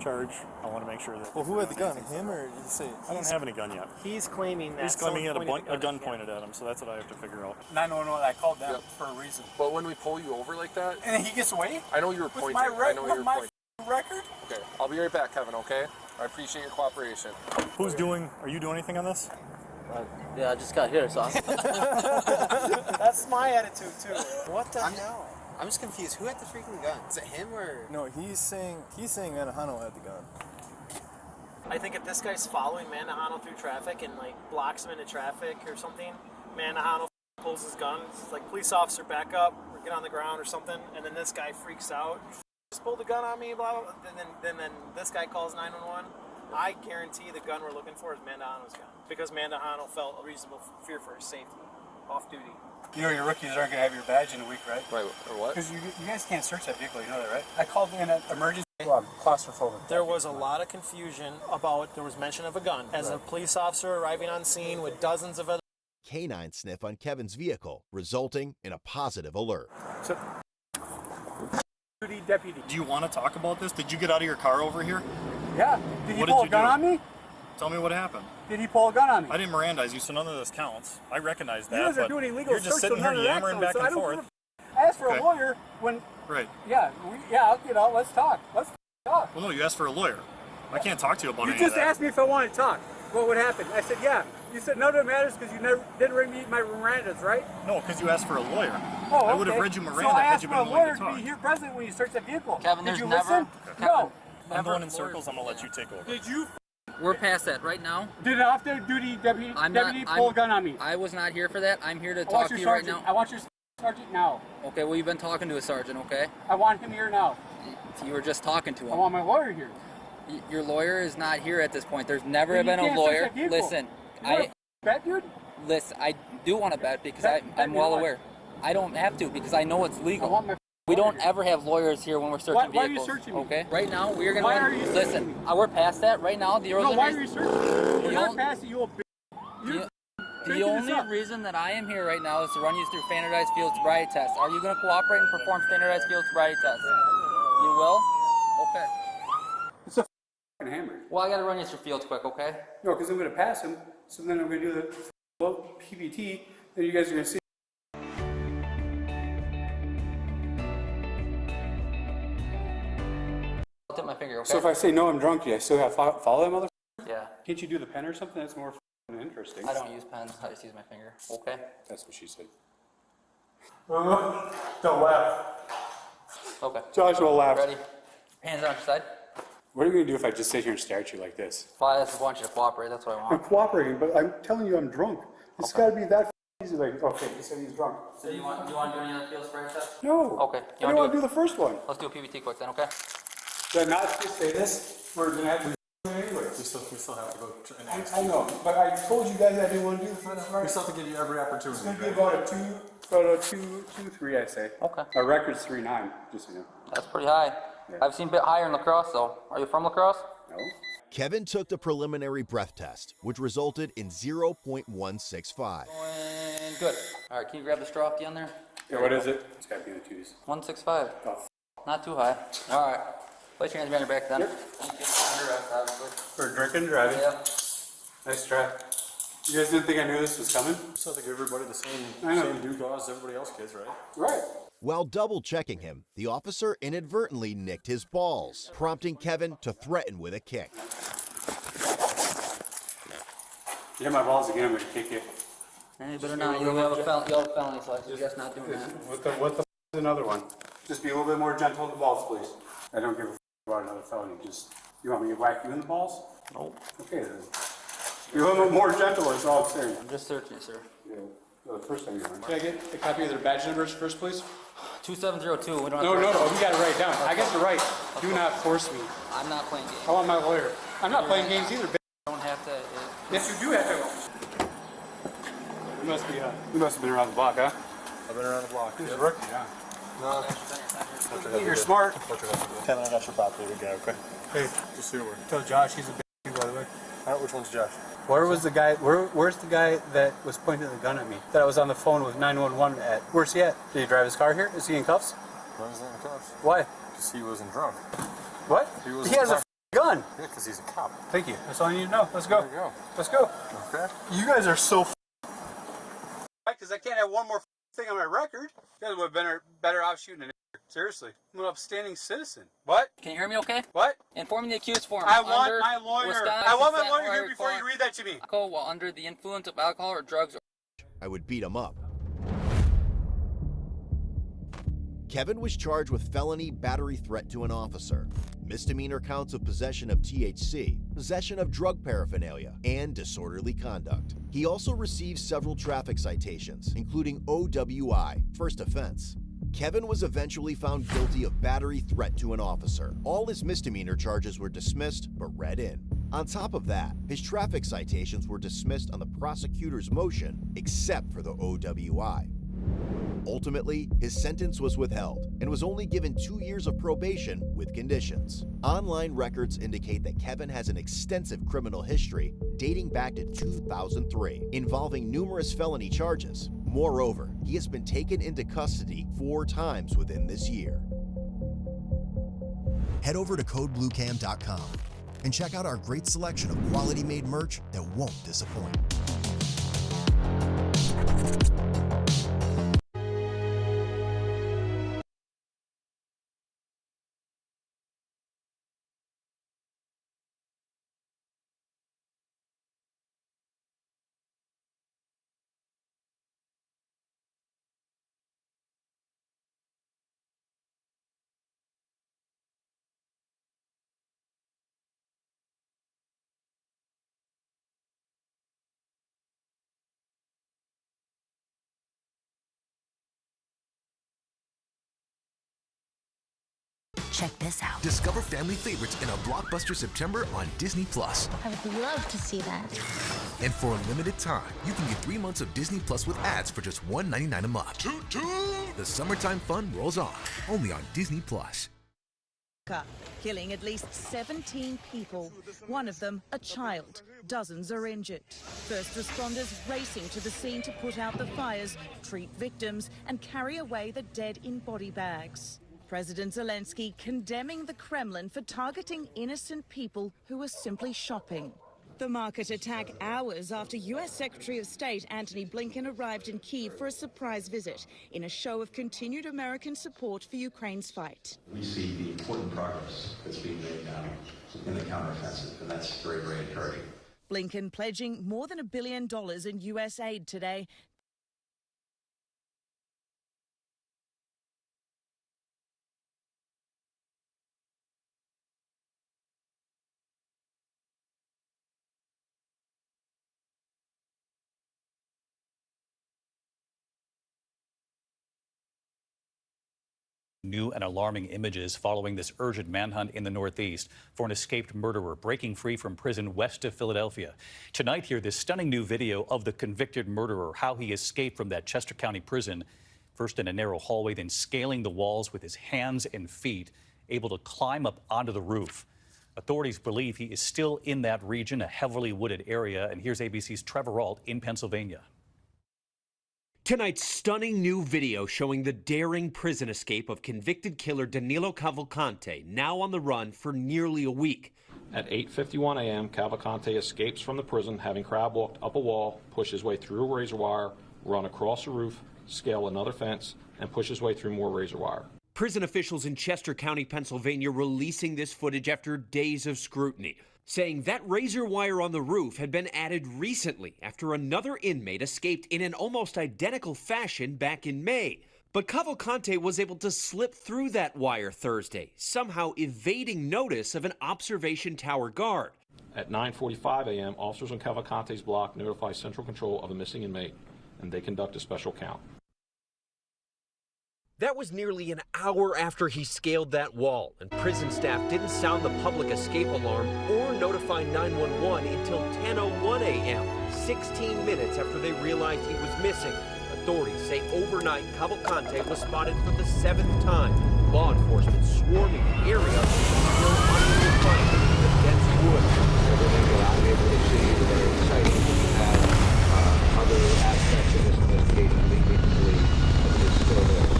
charge, I want to make sure that... Well, who had the gun? Him or did you say? I don't have any gun yet. He's claiming that. He's claiming he had a gun pointed at him, so that's what I have to figure out. 911. I called them for a reason. But when we pull you over like that... And he gets away? I know you were With pointing. my I know you were my pointing. record? Okay. I'll be right back, Kevin, okay? I appreciate your cooperation. Are you doing anything on this? Yeah, I just got here, so that's my attitude too. What the hell? I'm just confused. Who had the freaking gun? Is it him or? No, he's saying Manahano had the gun. I think if this guy's following Manahano through traffic and like blocks him into traffic or something, Manahano pulls his gun. It's like, police officer, back up, or get on the ground or something, and then this guy freaks out. Just pulled the gun on me, blah, blah, blah. Then this guy calls 911. I guarantee the gun we're looking for is Mandahano's gun, because Mandahano felt a reasonable fear for his safety, off duty. You know your rookies aren't going to have your badge in a week, right? Right, or what? Because you guys can't search that vehicle, you know that, right? I called in an emergency. Well, I'm claustrophobic. There was a lot of confusion about, there was mention of a gun. As a police officer arriving on scene with dozens of other Canine sniff on Kevin's vehicle, resulting in a positive alert. So, deputy. Do you want to talk about this? Did you get out of your car over here? Yeah. Did he What pull did a gun you on me? Tell me what happened. Did he pull a gun on me? I didn't Mirandize you, so none of this counts. I recognize that. You guys are but doing illegal you're just search, sitting so here none of that yammering counts, back so I and don't forth. I asked for Okay. a lawyer when. Right. Yeah, let's talk. Let's talk. Well, no, you asked for a lawyer. I can't talk to you about You any of just that. asked me if I wanted to talk. What would happen? I said, yeah. You said none of it matters because you never didn't read me my Mirandas, right? No, because you asked for a lawyer. Oh, okay. I would have read you Miranda so I had asked you for been a willing lawyer to to talk. be here present when you search the vehicle. Kevin, Did there's you never- listen? No. I'm going in circles. I'm gonna let you take over. Did you? We're past that right now. Did an off-duty deputy pull a gun on me? I was not here for that. I'm here to I talk want to your you right sergeant. now. I want your sergeant now. Okay, well, you've been talking to a sergeant, okay? I want him here now. You were just talking to him. I want my lawyer here. Your lawyer is not here at this point. There's never Then you been a can't search lawyer. that vehicle. Listen, You wanna bet, dude? Listen, I do want to bet because Bet I'm me well what? aware. I don't have to because I know it's legal. I want my We don't ever have lawyers here when we're searching Why are you vehicles. searching me? Okay. Right now, we're gonna. Why are you listen? We're past that right now. The No, only why are reason- you searching? We're not only- past it, you will. The only reason that I am here right now is to run you through standardized field sobriety tests. Are you going to cooperate and perform standardized field sobriety tests? You will? Okay. It's a hammer. Well, I got to run you through fields quick, okay? No, because I'm going to pass him. So then I'm going to do the PBT. Then you guys are going to see. I'll tip my finger, okay? So if I say no, I'm drunk, do I still have to follow that mother? Yeah. Can't you do the pen or something? That's more interesting. first thing. I don't use pens. I just use my finger. Okay. That's what she said. Don't laugh. Okay. Joshua laughed. Ready? Hands on your side. What are you going to do if I just sit here and stare at you like this? Well, I just want you to cooperate. That's what I I'm want. cooperating, but I'm telling you I'm drunk. It's got to be that easy. Like, okay, he said he's drunk. So you want to do any other field spray test? No. Okay. I don't want to do the first one. Let's do a PBT quick then, okay? Did I not just say this? We're going to have to do it anyways. We still have to go. I know, but I told you guys I didn't want to do the first one. We still have to give you every opportunity. It's going to be about a 2-3, I'd say. Okay. Our record's 3-9, just so you know. That's pretty high. Yeah. I've seen a bit higher in lacrosse, though. Are you from lacrosse? No. Kevin took the preliminary breath test, which resulted in 0.165. And good. All right, can you grab the straw off the end there? Yeah, what is it? It's got to be in the 2s. 165. Oh, Not too high. All right. Place your hands behind your back then. Yep. Thank you. Under rest, obviously. For drinking and driving? Yep. Nice try. You guys didn't think I knew this was coming? We still have to give everybody the same due cause everybody else gets, right? Right. While double-checking him, the officer inadvertently nicked his balls, prompting Kevin to threaten with a kick. You hit my balls again, I'm going to kick you. Hey, better not. You have a felony, so I suggest not doing that. What the is another one? Just be a little bit more gentle with the balls, please. I don't give a about another felony. Just, you want me to whack you in the balls? Nope. Okay, then. Be a little bit more gentle, that's all I'm saying. I'm just searching, sir. Yeah. The first thing you want. Can I get a copy of their badge numbers first, please? 2702. We don't have No, to no, write no, down. we got to write down. I got to write. Do not force me. I'm not playing games. I want my lawyer. I'm not playing games either, bitch. You don't have to. Yes, you do have to. You must have been around the block, huh? I've been around the block. He's a rookie, huh? No. You're smart. Kevin, I got your property to go, okay? Hey, Just so you were. tell Josh he's a bitch, by the way. Which one's Josh? Where's the guy that was pointing the gun at me? That I was on the phone with 911 at. Where's he at? Did he drive his car here? Is he in cuffs? Why is that in cuffs? Why? Because he wasn't drunk. What? He He has a gun. Yeah, because he's a cop. Thank you. That's all I need to know. Let's go. There you go. Let's go. Okay. You guys are so because I can't have one more thing on my record. You guys would have been better off shooting an seriously. I'm an upstanding citizen. What? Can you hear me okay? What? Informing the accused form. I want Under my lawyer. Wisconsin I want my consent lawyer here order before you read that to me. alcohol while under the influence of alcohol or drugs. I would beat him up. Kevin was charged with felony battery threat to an officer, misdemeanor counts of possession of THC, possession of drug paraphernalia, and disorderly conduct. He also received several traffic citations, including OWI, first offense. Kevin was eventually found guilty of battery threat to an officer. All his misdemeanor charges were dismissed but read in. On top of that, his traffic citations were dismissed on the prosecutor's motion, except for the OWI. Ultimately, his sentence was withheld and was only given 2 years of probation with conditions. Online records indicate that Kevin has an extensive criminal history dating back to 2003, involving numerous felony charges. Moreover, he has been taken into custody 4 times within this year. Head over to codebluecam.com and check out our great selection of quality-made merch that won't disappoint. Check this out. Discover family favorites in a blockbuster September on Disney+. I would love to see that. And for a limited time, you can get 3 months of Disney Plus with ads for just $1.99 a month. The summertime fun rolls on, only on Disney Plus. Killing at least 17 people, one of them a child. Dozens are injured. First responders racing to the scene to put out the fires, treat victims, and carry away the dead in body bags. President Zelensky condemning the Kremlin for targeting innocent people who were simply shopping. The market attack hours after U.S. Secretary of State Antony Blinken arrived in Kyiv for a surprise visit in a show of continued American support for Ukraine's fight. We see the important progress that's being made now in the counteroffensive, and that's very, very encouraging. Blinken pledging more than $1 billion in US aid today. New and alarming images following this urgent manhunt in the Northeast for an escaped murderer breaking free from prison west of Philadelphia. Tonight, here, this stunning new video of the convicted murderer, how he escaped from that Chester County prison, first in a narrow hallway, then scaling the walls with his hands and feet, able to climb up onto the roof. Authorities believe he is still in that region, a heavily wooded area. And here's ABC's Trevor Ault in Pennsylvania. Tonight's stunning new video showing the daring prison escape of convicted killer Danilo Cavalcante, now on the run for nearly a week. At 8:51 a.m., Cavalcante escapes from the prison, having crab walked up a wall, push his way through a razor wire, run across a roof, scale another fence, and push his way through more razor wire. Prison officials in Chester County, Pennsylvania, releasing this footage after days of scrutiny, saying that razor wire on the roof had been added recently after another inmate escaped in an almost identical fashion back in May. But Cavalcante was able to slip through that wire Thursday, somehow evading notice of an observation tower guard. At 9:45 a.m., officers on Cavalcante's block notify Central Control of a missing inmate, and they conduct a special count. That was nearly an hour after he scaled that wall, and prison staff didn't sound the public escape alarm or notify 911 until 10:01 a.m., 16 minutes after they realized he was missing. Authorities say overnight, Cavalcante was spotted for the 7th time. Law enforcement swarming the area, still under the fight in the dense woods. Everything that I'm able to see is very exciting. We have other aspects of this investigation lead me to believe that it is still there.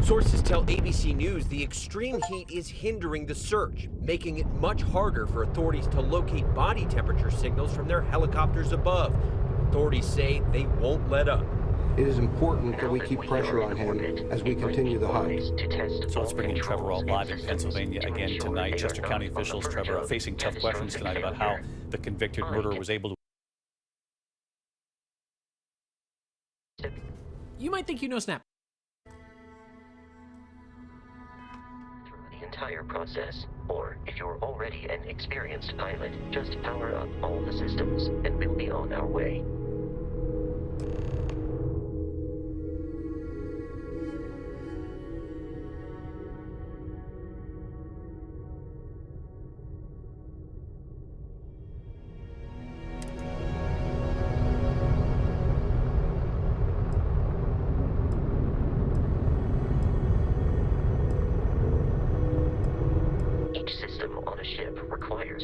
Sources tell ABC News the extreme heat is hindering the search, making it much harder for authorities to locate body temperature signals from their helicopters above. Authorities say they won't let up. It is important that we keep pressure on him as we continue the hunt. So let's bring in Trevor Ault live in Pennsylvania again tonight. Chester County officials, Trevor, are facing tough questions tonight about how the convicted murderer was able to... You might think you know Snap. Entire process, or if you're already an experienced pilot, just power up all the systems and we'll be on our way.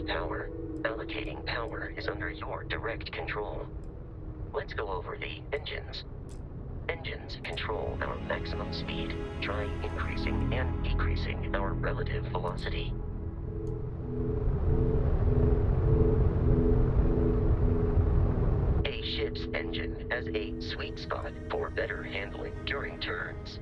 Power. Allocating power is under your direct control. Let's go over the engines. Engines control our maximum speed. Try increasing and decreasing our relative velocity. A ship's engine has a sweet spot for better handling during turns.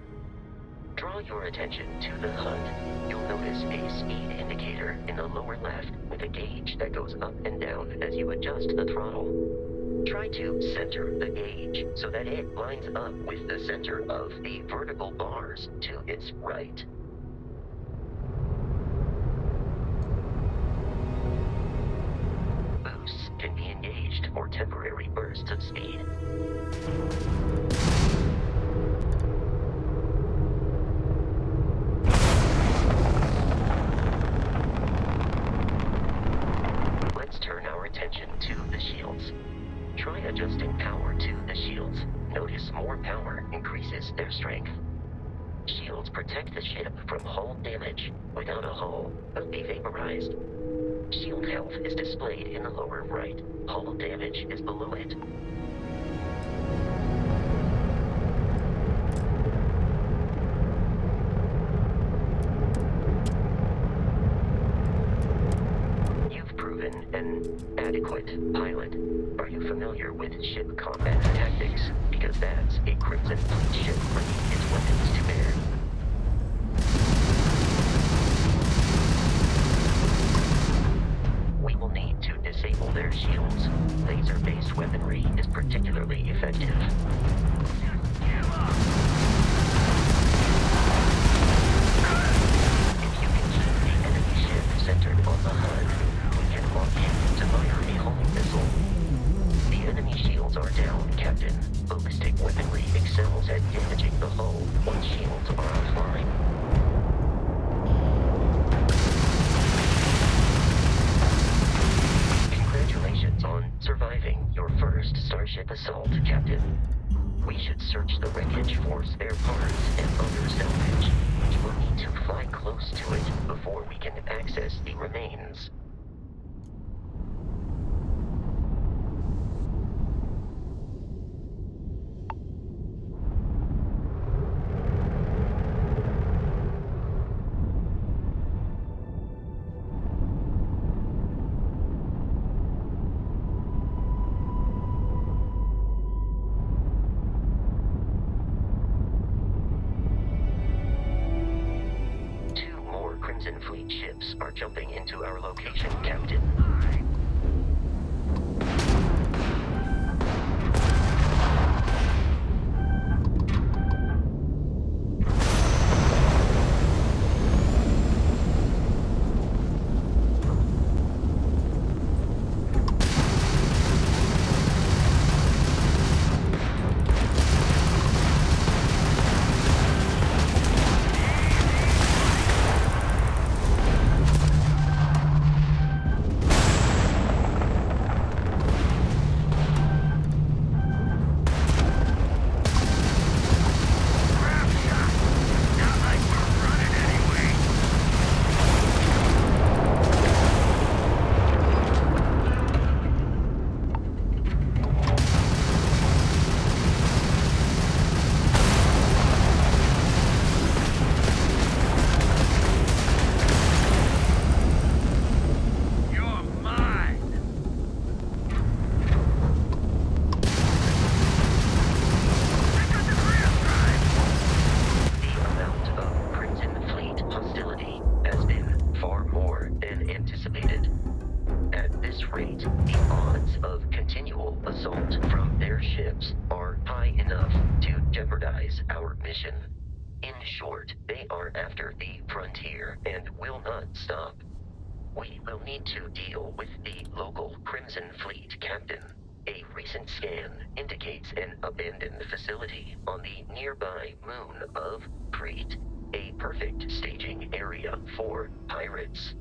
Draw your attention to the HUD. You'll notice a speed indicator in the lower left with a gauge that goes up and down as you adjust the throttle. Try to center the gauge so that it lines up with the center of the vertical bars to its right. Boosts can be engaged for temporary bursts of speed. To the shields. Try adjusting power to the shields. Notice more power increases their strength. Shields protect the ship from hull damage. Without a hull, they'll be vaporized. Shield health is displayed in the lower right. Hull damage is below it. An adequate pilot. Are you familiar with ship combat tactics? Because that's a Crimson Fleet ship bringing its weapons to bear. We will need to disable their This weaponry is particularly effective. If you can keep the enemy ship centered on the HUD, we can launch it to fire a homing missile. The enemy shields are down, Captain. Ballistic weaponry excels at damaging the hull once shields are offline. Congratulations on surviving your first Starship assault, Captain. We should search the wreckage for spare parts and other salvage. You will need to fly close to it before we can access the remains. Crimson Fleet ships are jumping into our location, Captain. Our mission. In short, they are after the frontier and will not stop. We will need to deal with the local Crimson Fleet captain. A recent scan indicates an abandoned facility on the nearby moon of Crete, a perfect staging area for pirates.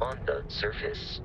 on the surface.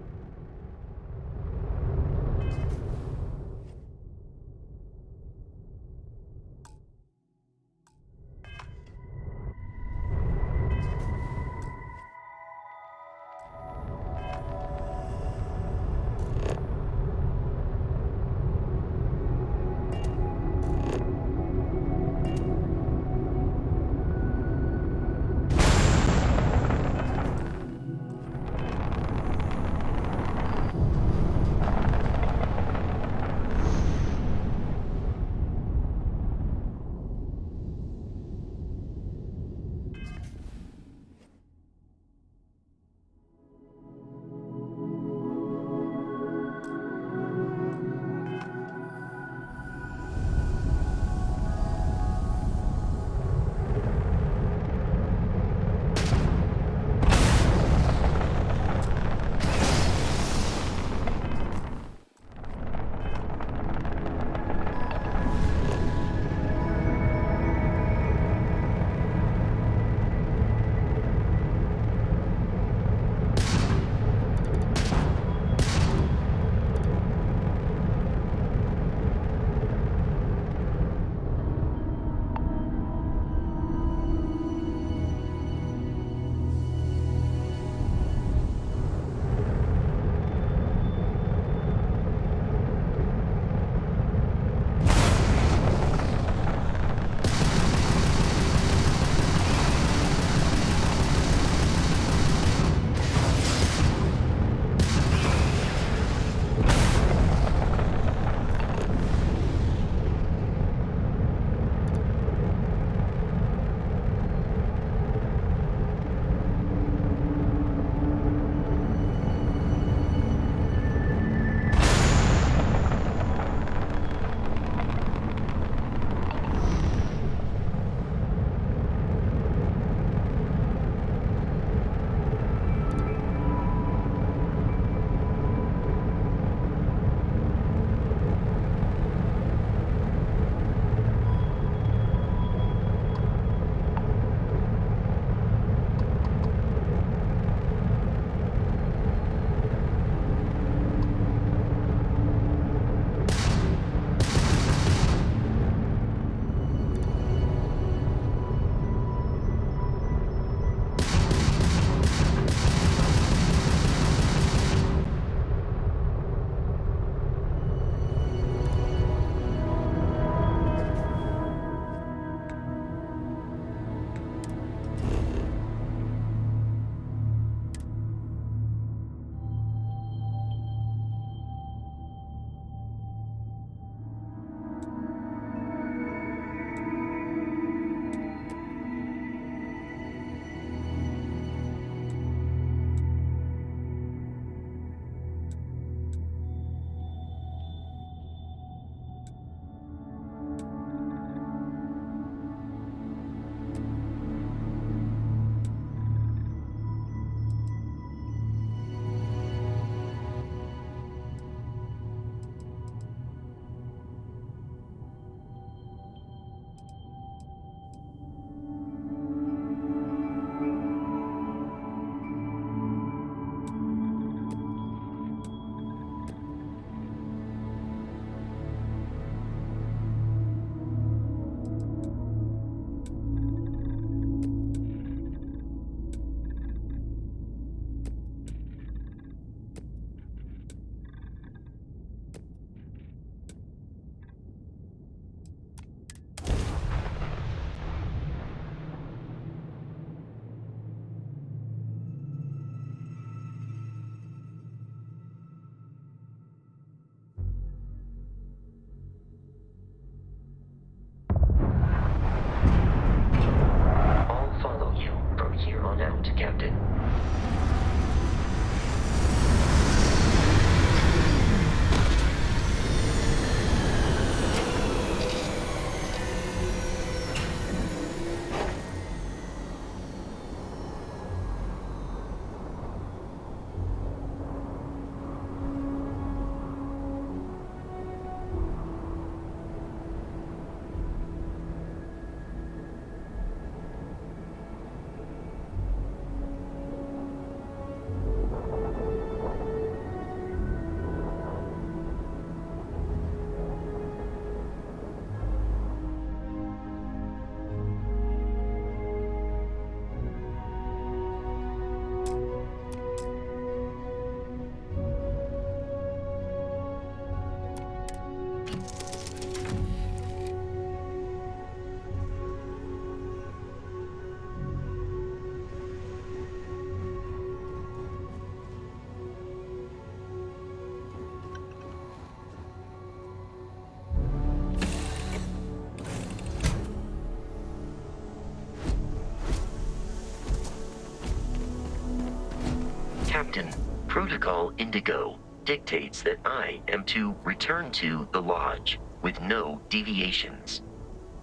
Captain. Protocol Indigo dictates that I am to return to the Lodge with no deviations.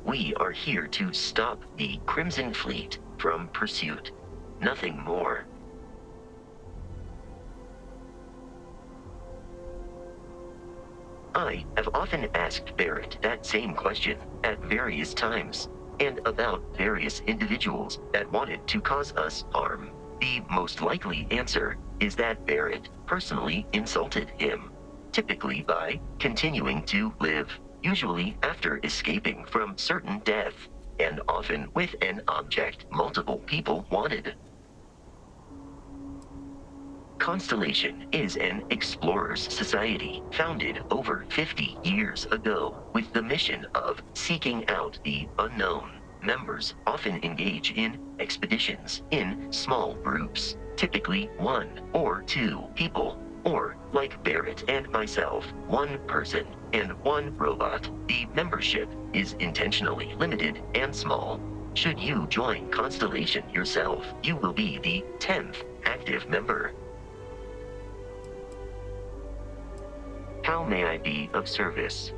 We are here to stop the Crimson Fleet from pursuit. Nothing more. I have often asked Barrett that same question at various times, and about various individuals that wanted to cause us harm. The most likely answer is that Barrett personally insulted him, typically by continuing to live, usually after escaping from certain death, and often with an object multiple people wanted. Constellation is an explorers society founded over 50 years ago with the mission of seeking out the unknown. Members often engage in expeditions in small groups, typically 1 or 2 people, or like Barrett and myself, 1 person and 1 robot. The membership is intentionally limited and small. Should you join Constellation yourself, you will be the 10th active member. How may I be of service?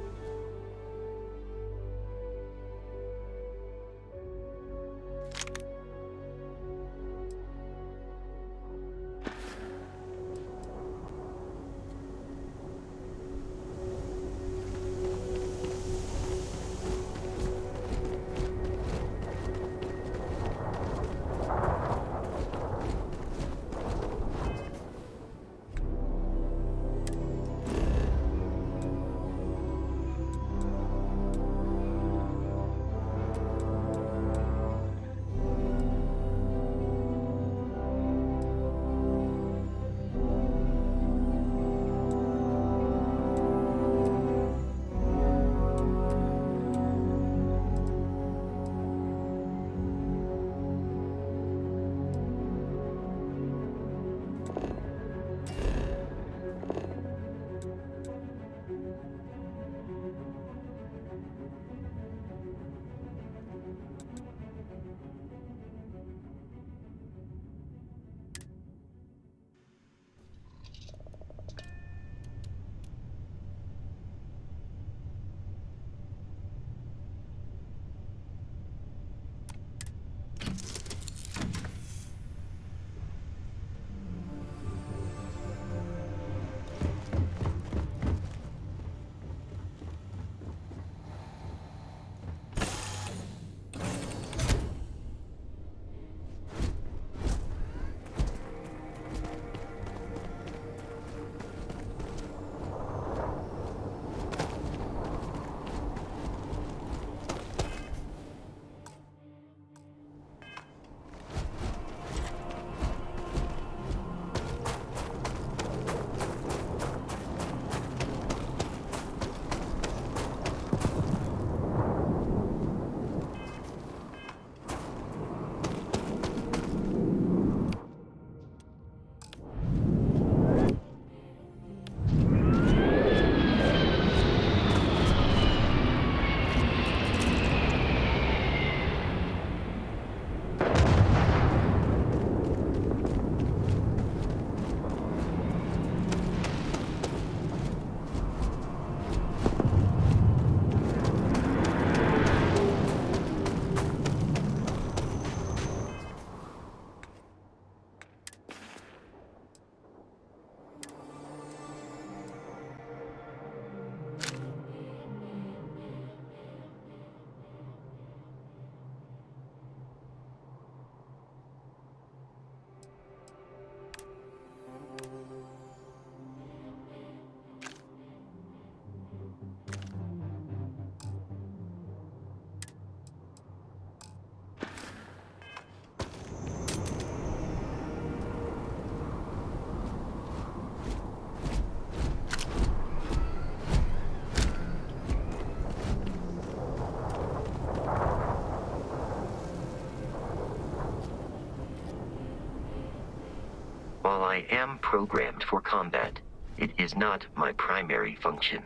While I am programmed for combat, it is not my primary function.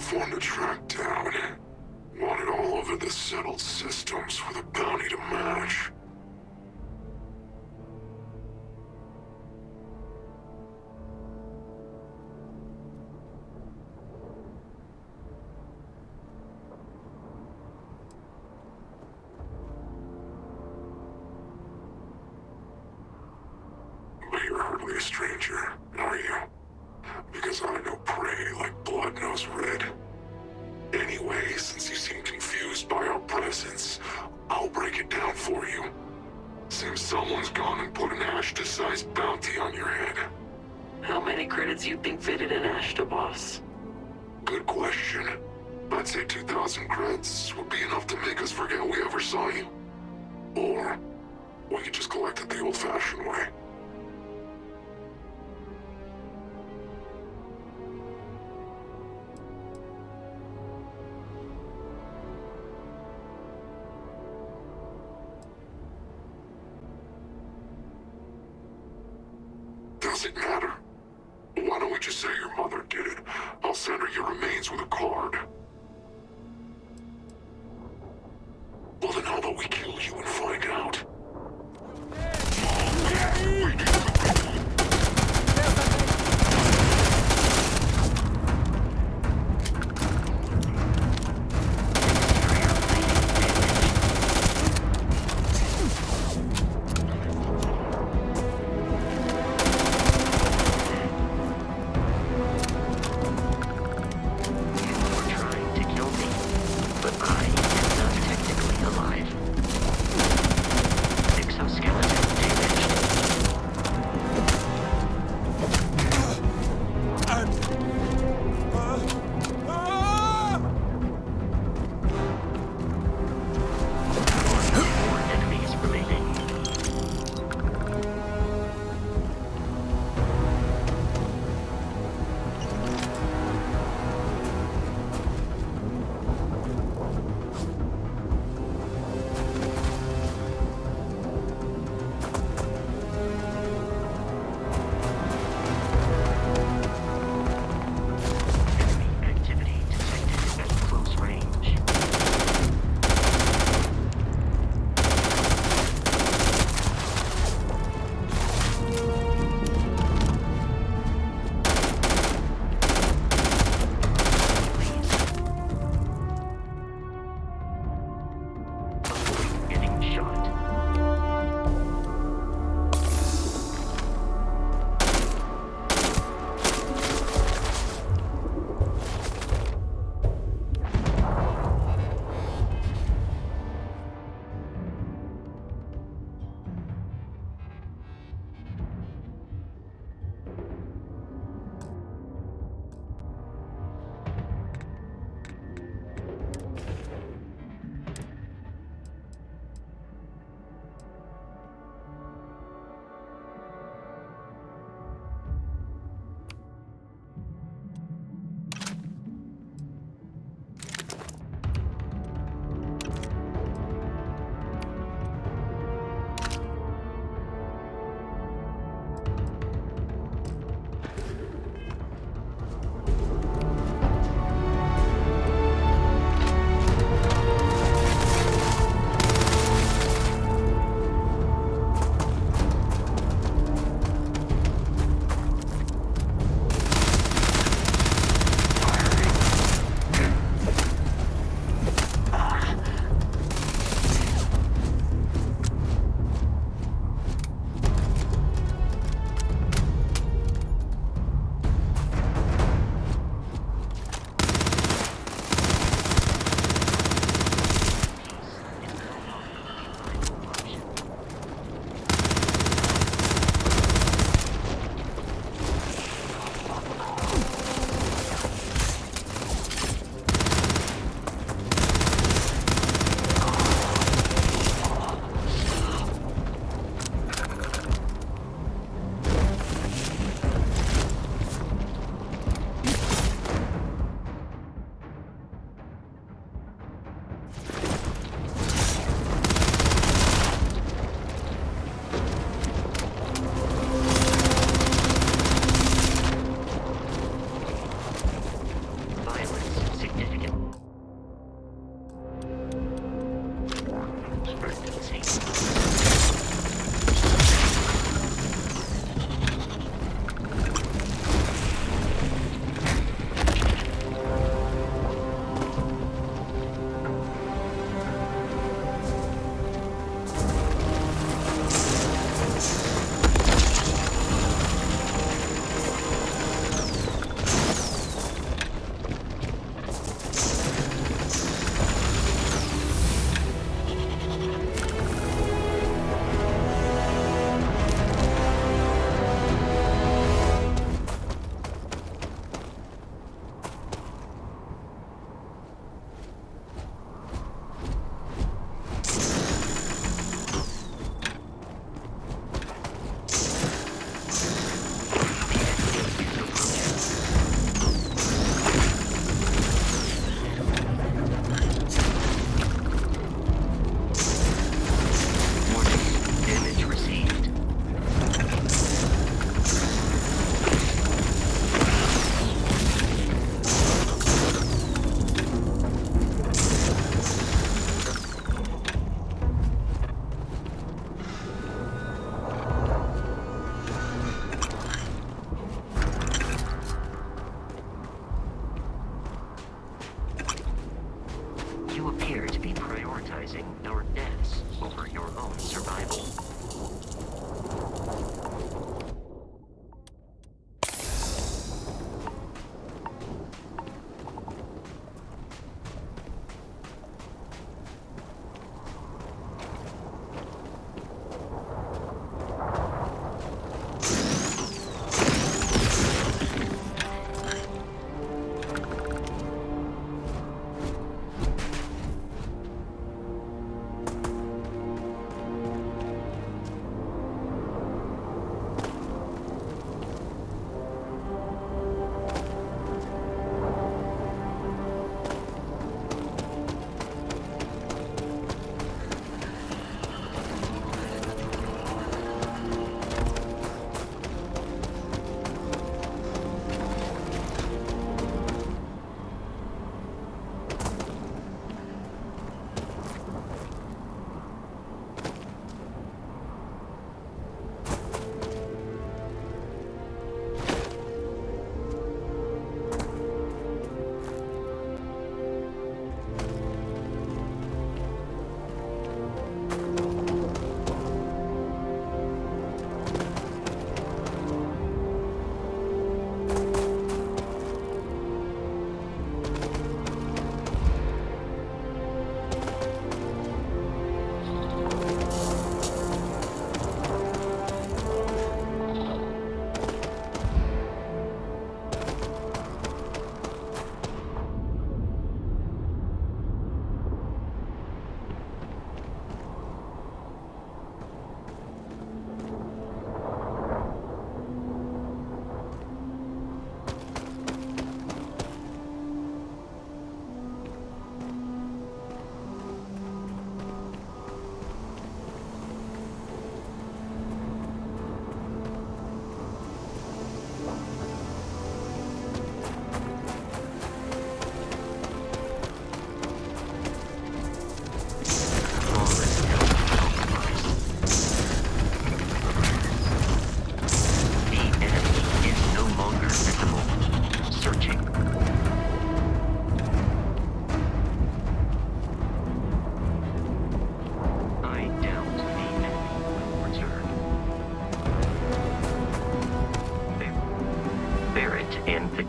tough one to track down. Wanted all over the settled systems with a bounty to match. But you're hardly a stranger, are you? Because I know prey like blood knows red. Anyway, since you seem confused by our presence, I'll break it down for you. Seems someone's gone and put an Ashta-sized bounty on your head. How many credits you think fitted in Ashta, boss? Good question. I'd say 2,000 creds would be enough to make us forget we ever saw you. Or we could just collect it the old-fashioned way. Doesn't matter. Why don't we just say your mother did it? I'll send her your remains with a card. Well then how about we kill you and find out?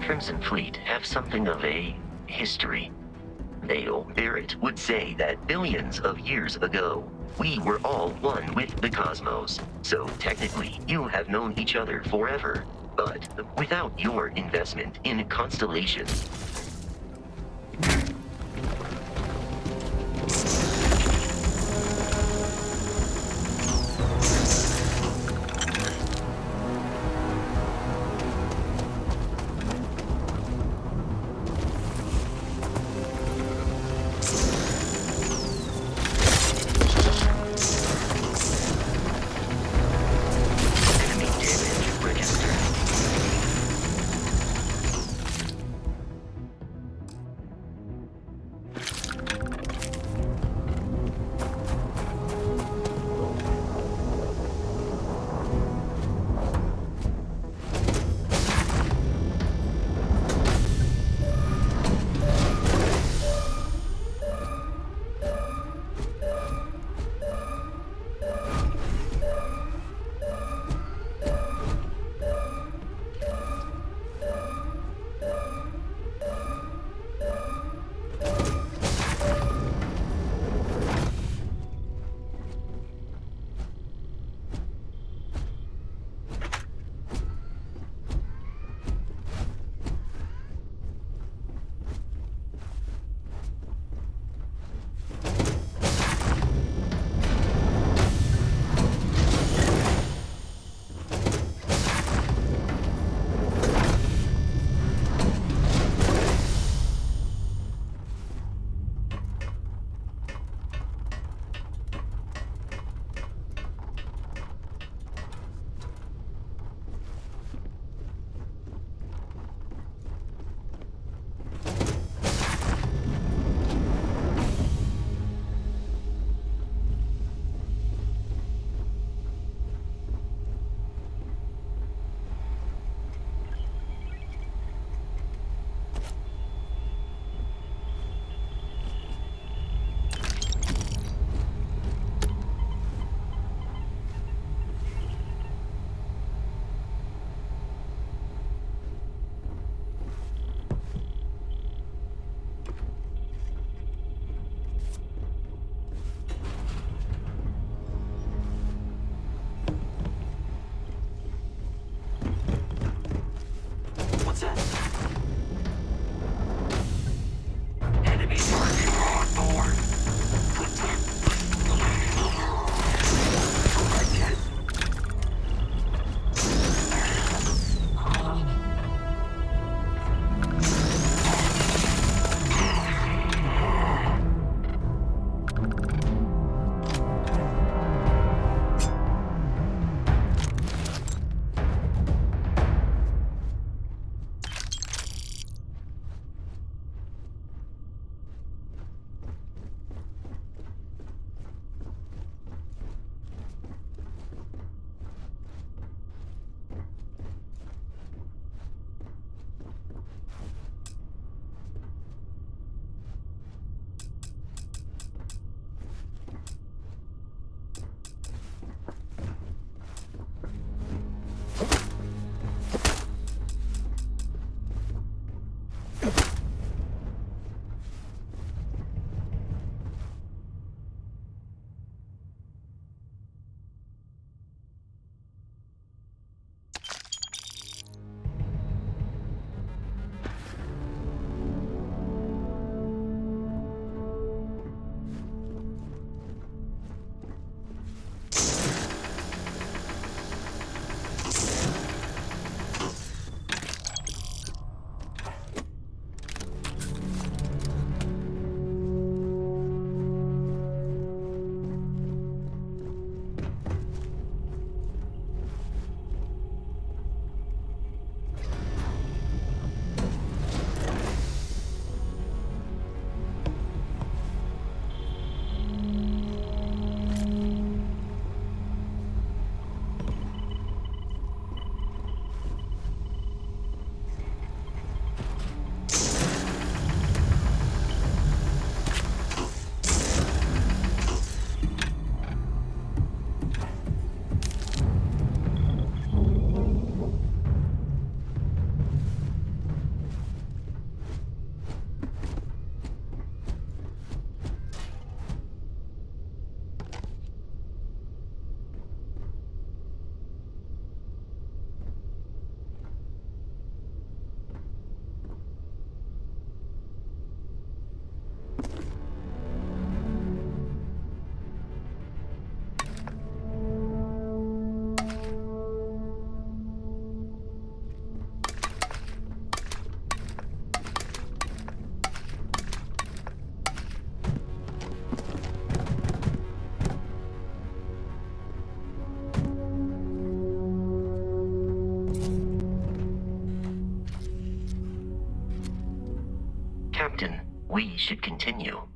Crimson Fleet have something of a history. Dale Barrett would say that billions of years ago, we were all one with the cosmos. So technically, you have known each other forever. But without your investment in Constellation, Captain. We should continue.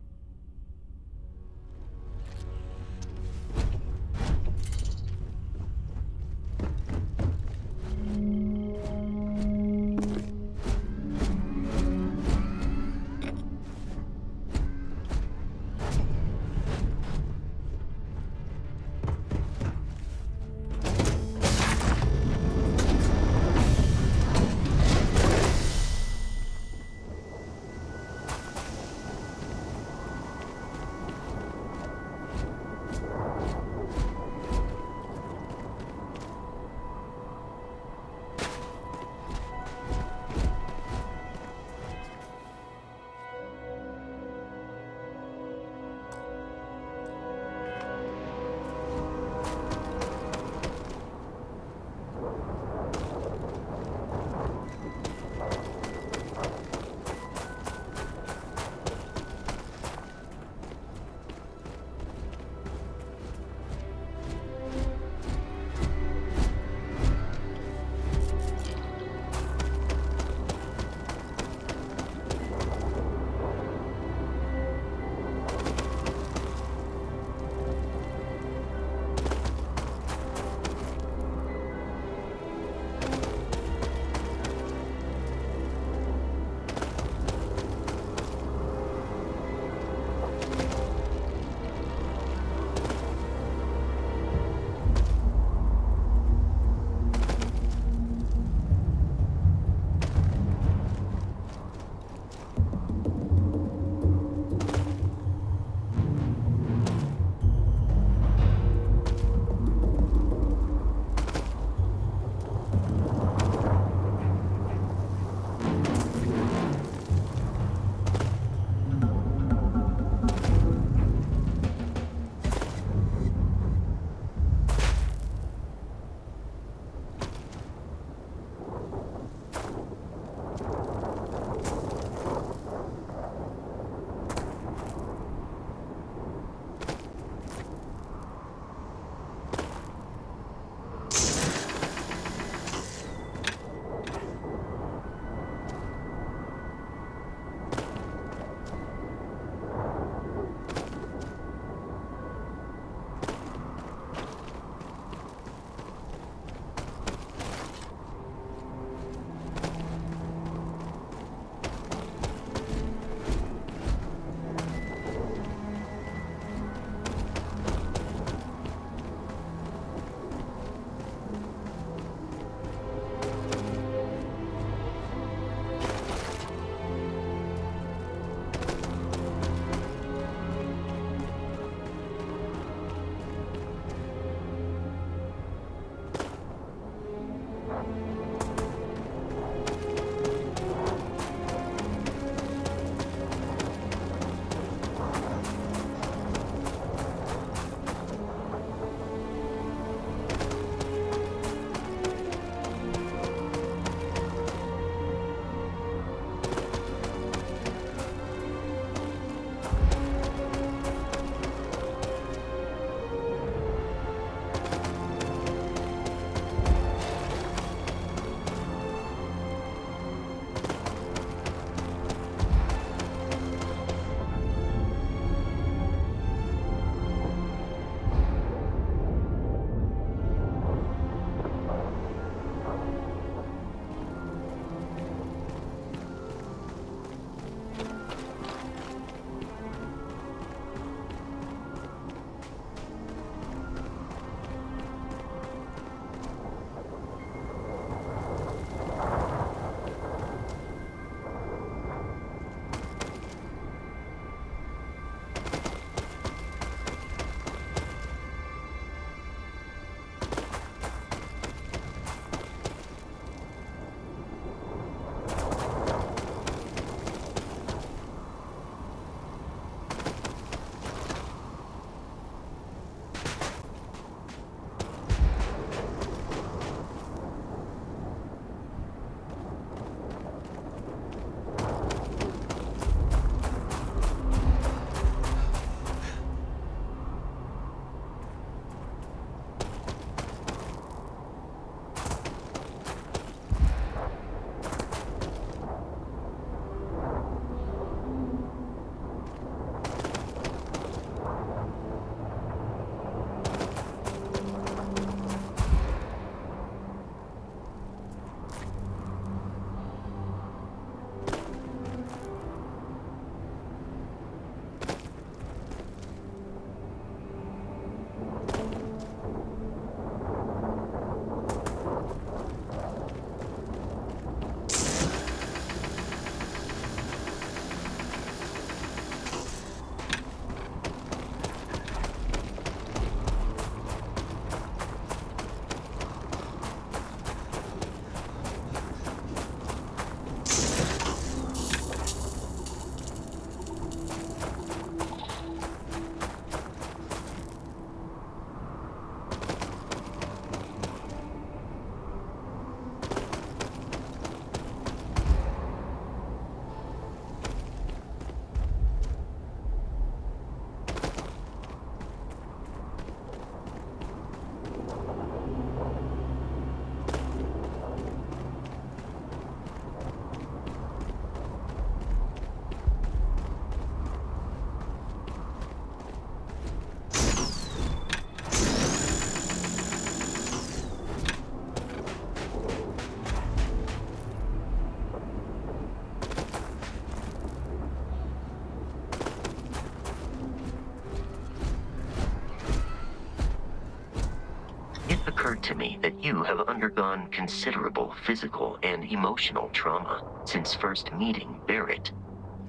to me that you have undergone considerable physical and emotional trauma since first meeting Barrett.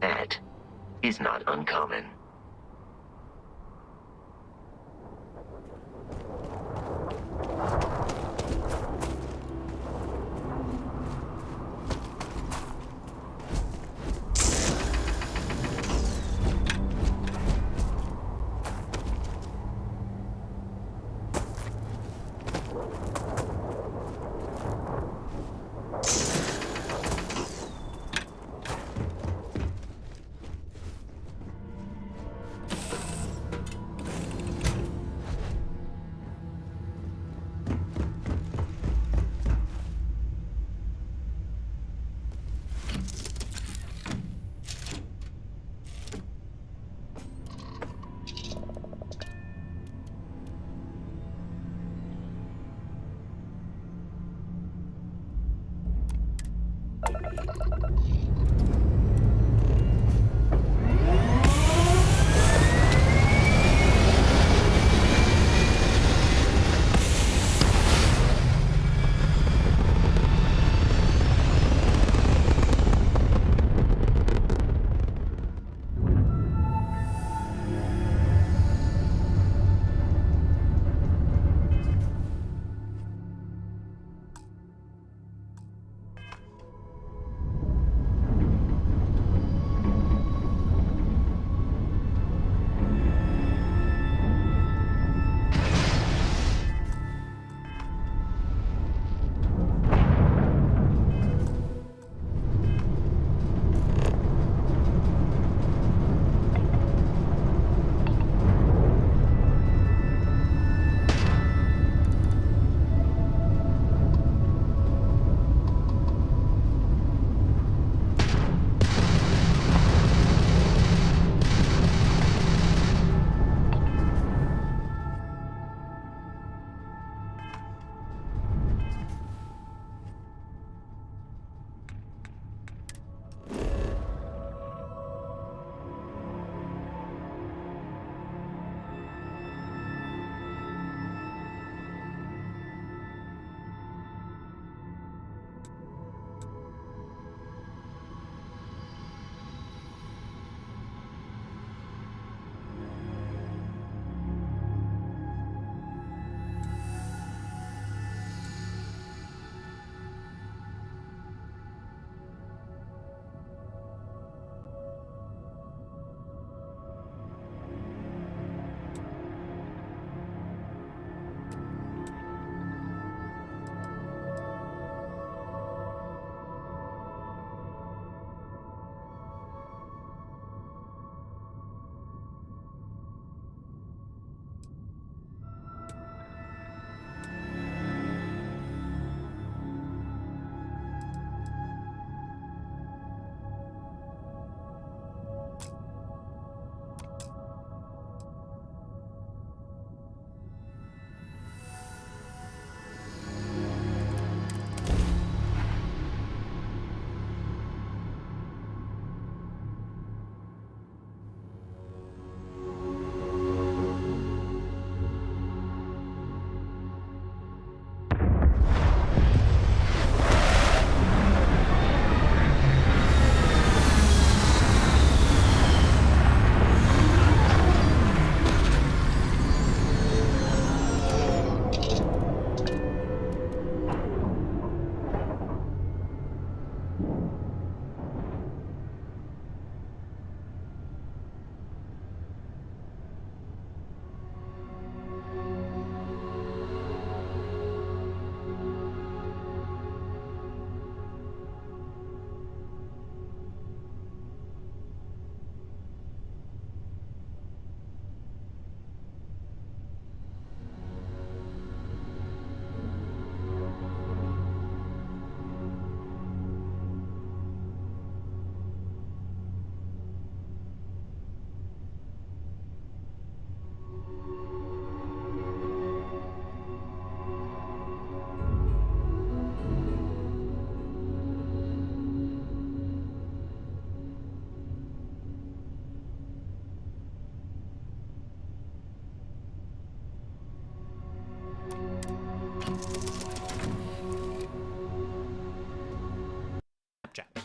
That is not uncommon.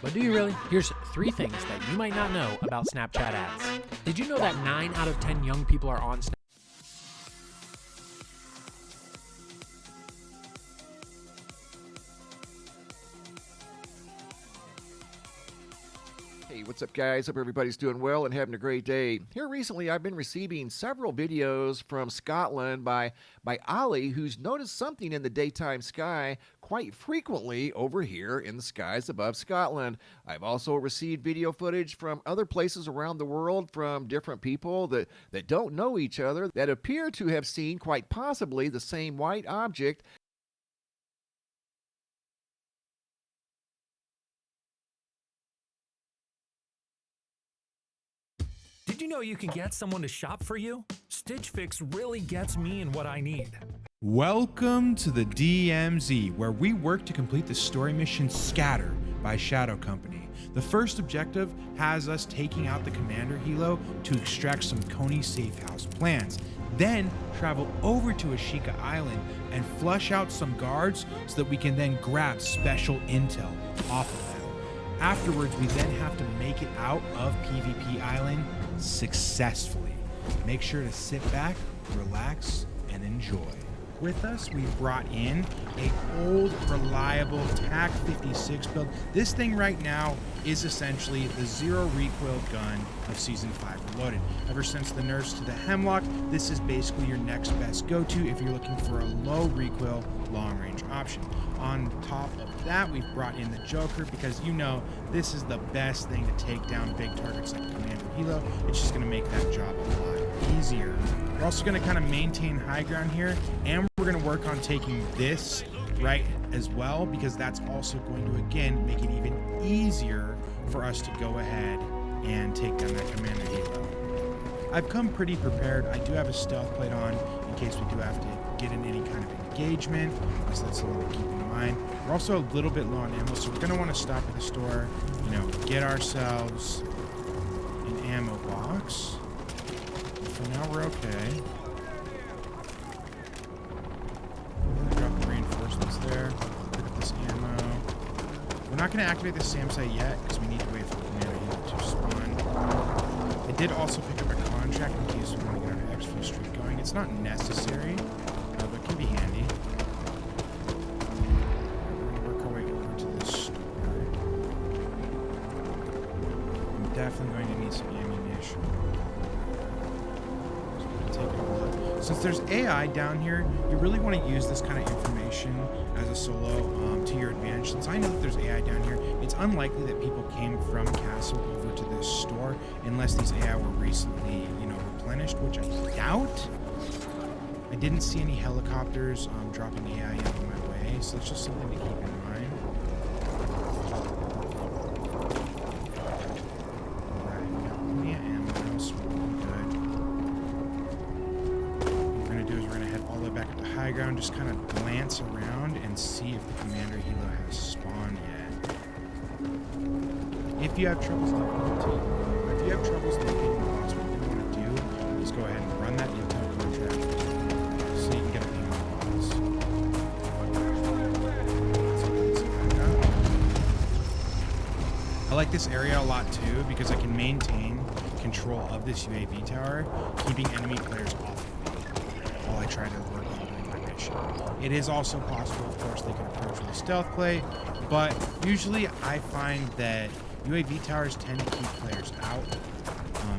but do you really? Here's 3 things that you might not know about Snapchat ads. Did you know that 9 out of 10 young people are on Snapchat? Hey, what's up, guys? Hope everybody's doing well and having a great day. Here recently, I've been receiving several videos from Scotland by Ollie, who's noticed something in the daytime sky quite frequently over here in the skies above Scotland. I've also received video footage from other places around the world from different people that don't know each other that appear to have seen quite possibly the same white object. Did you know you can get someone to shop for you? Stitch Fix really gets me in what I need. Welcome to the DMZ, where we work to complete the story mission Scatter by Shadow Company. The first objective has us taking out the Commander Helo to extract some Coney safe house plans. Then travel over to Ashika Island and flush out some guards so that we can then grab special intel off of them. Afterwards, we then have to make it out of PvP Island successfully. Make sure to sit back, relax, and enjoy. With us, we brought in a old, reliable TAC 56 build. This thing right now is essentially the zero recoil gun of Season 5 Reloaded. Ever since the nerfs to the Hemlock, this is basically your next best go-to if you're looking for a low recoil, long-range option. On top of that, we've brought in the Joker because you know this is the best thing to take down big targets like Commander Helo. It's just going to make that job a lot easier. We're also going to kind of maintain high ground here, and we're going to work on taking this right as well, because that's also going to again make it even easier for us to go ahead and take down that Commander Helo. I've come pretty prepared. I do have a stealth plate on in case we do have to get in any kind of engagement, so that's something to keep in mind. We're also a little bit low on ammo, so we're going to want to stop at the store, you know, get ourselves an ammo box. For now, we're okay. Drop the reinforcements there. Pick up this ammo. We're not going to activate the SAM site yet because we need to wait for the Commander Helo to spawn. I did also pick up a contract in case we want to get our exfil streak going. It's not necessary, but it can be handy. We're going to work our way over to this store. I'm definitely going to need some ammunition. Since there's AI down here, you really want to use this kind of information as a solo to your advantage. Since I know that there's AI down here, it's unlikely that people came from Castle over to this store unless these AI were recently, you know, replenished, which I doubt. I didn't see any helicopters dropping AI in on my way, so it's just something to keep in mind. Alright, we got plenty of ammo, so we're good. All the way back up to high ground, just kind of glance around and see if the Commander Helo has spawned yet. If you have troubles looking, what you want to do is go ahead and run that intel contract so you can get an ammo box. I like this area a lot too because I can maintain control of this UAV tower, keeping enemy players off while I try to work on doing my mission. It is also possible, of course, they can approach with a stealth play, but usually I find that UAV towers tend to keep players out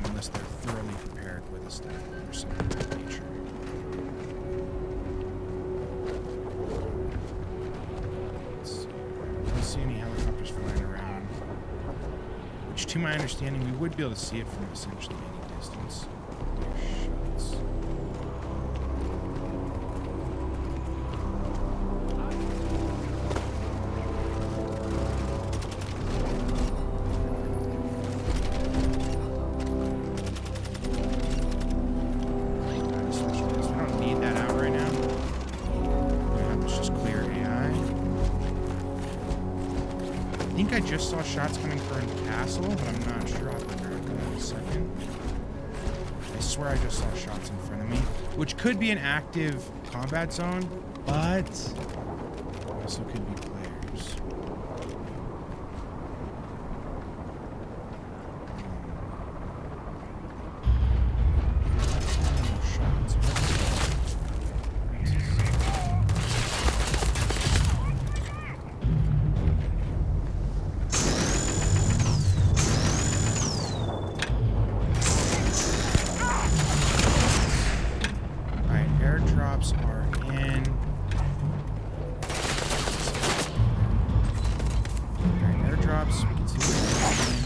unless they're thoroughly prepared with a stealth play or something of that nature. Let's see. I don't see any helicopters flying around, which to my understanding we would be able to see it from essentially any distance. Shots. I just saw shots coming from the castle, but I'm not sure. I'll figure out that in a second. I swear I just saw shots in front of me, which could be an active combat zone, but also could be players. drops. We can see what's happening.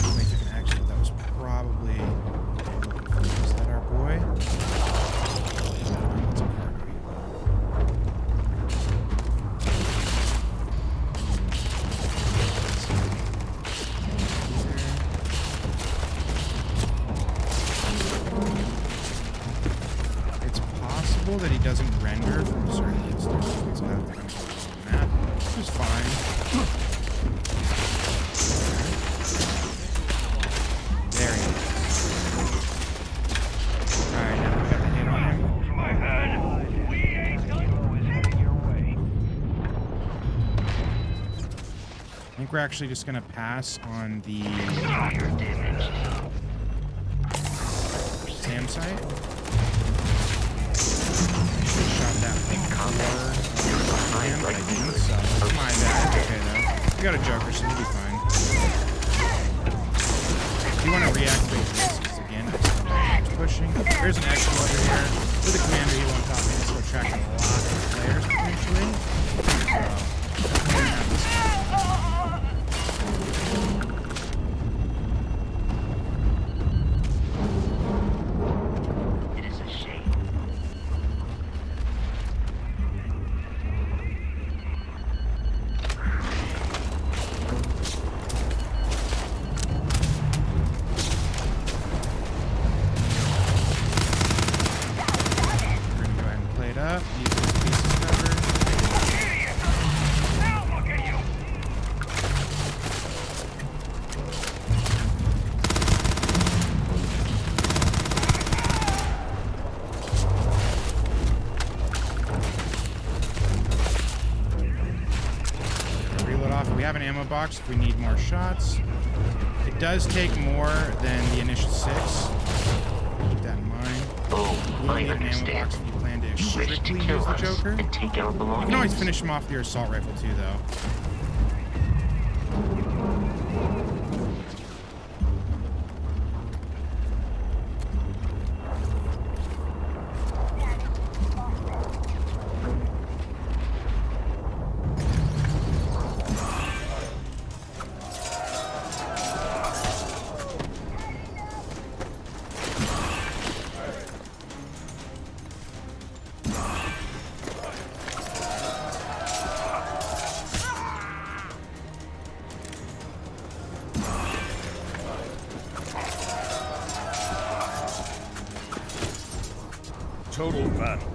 Somebody took an exit. That was probably... Is that our boy? It's a cargo. It's possible that he doesn't render from certain instances. So that's going to go on that, which is fine. There he is. Alright, now we got the hit on him. I think we're actually just going to pass on the SAM site. Shot that before but I didn't, so that's my bad. Okay, though. We got a Joker, so we'll be fine. If you want to reactivate this, because again, it's pushing. There's an exploiter here with a commander heal on top of it, so we're tracking a lot of players potentially. So, definitely have this. Box if we need more shots. It does take more than the initial 6. Keep that in mind. We'll need an ammo box if you plan to strictly use the Joker. You can always finish him off with your assault rifle too, though. Total battle.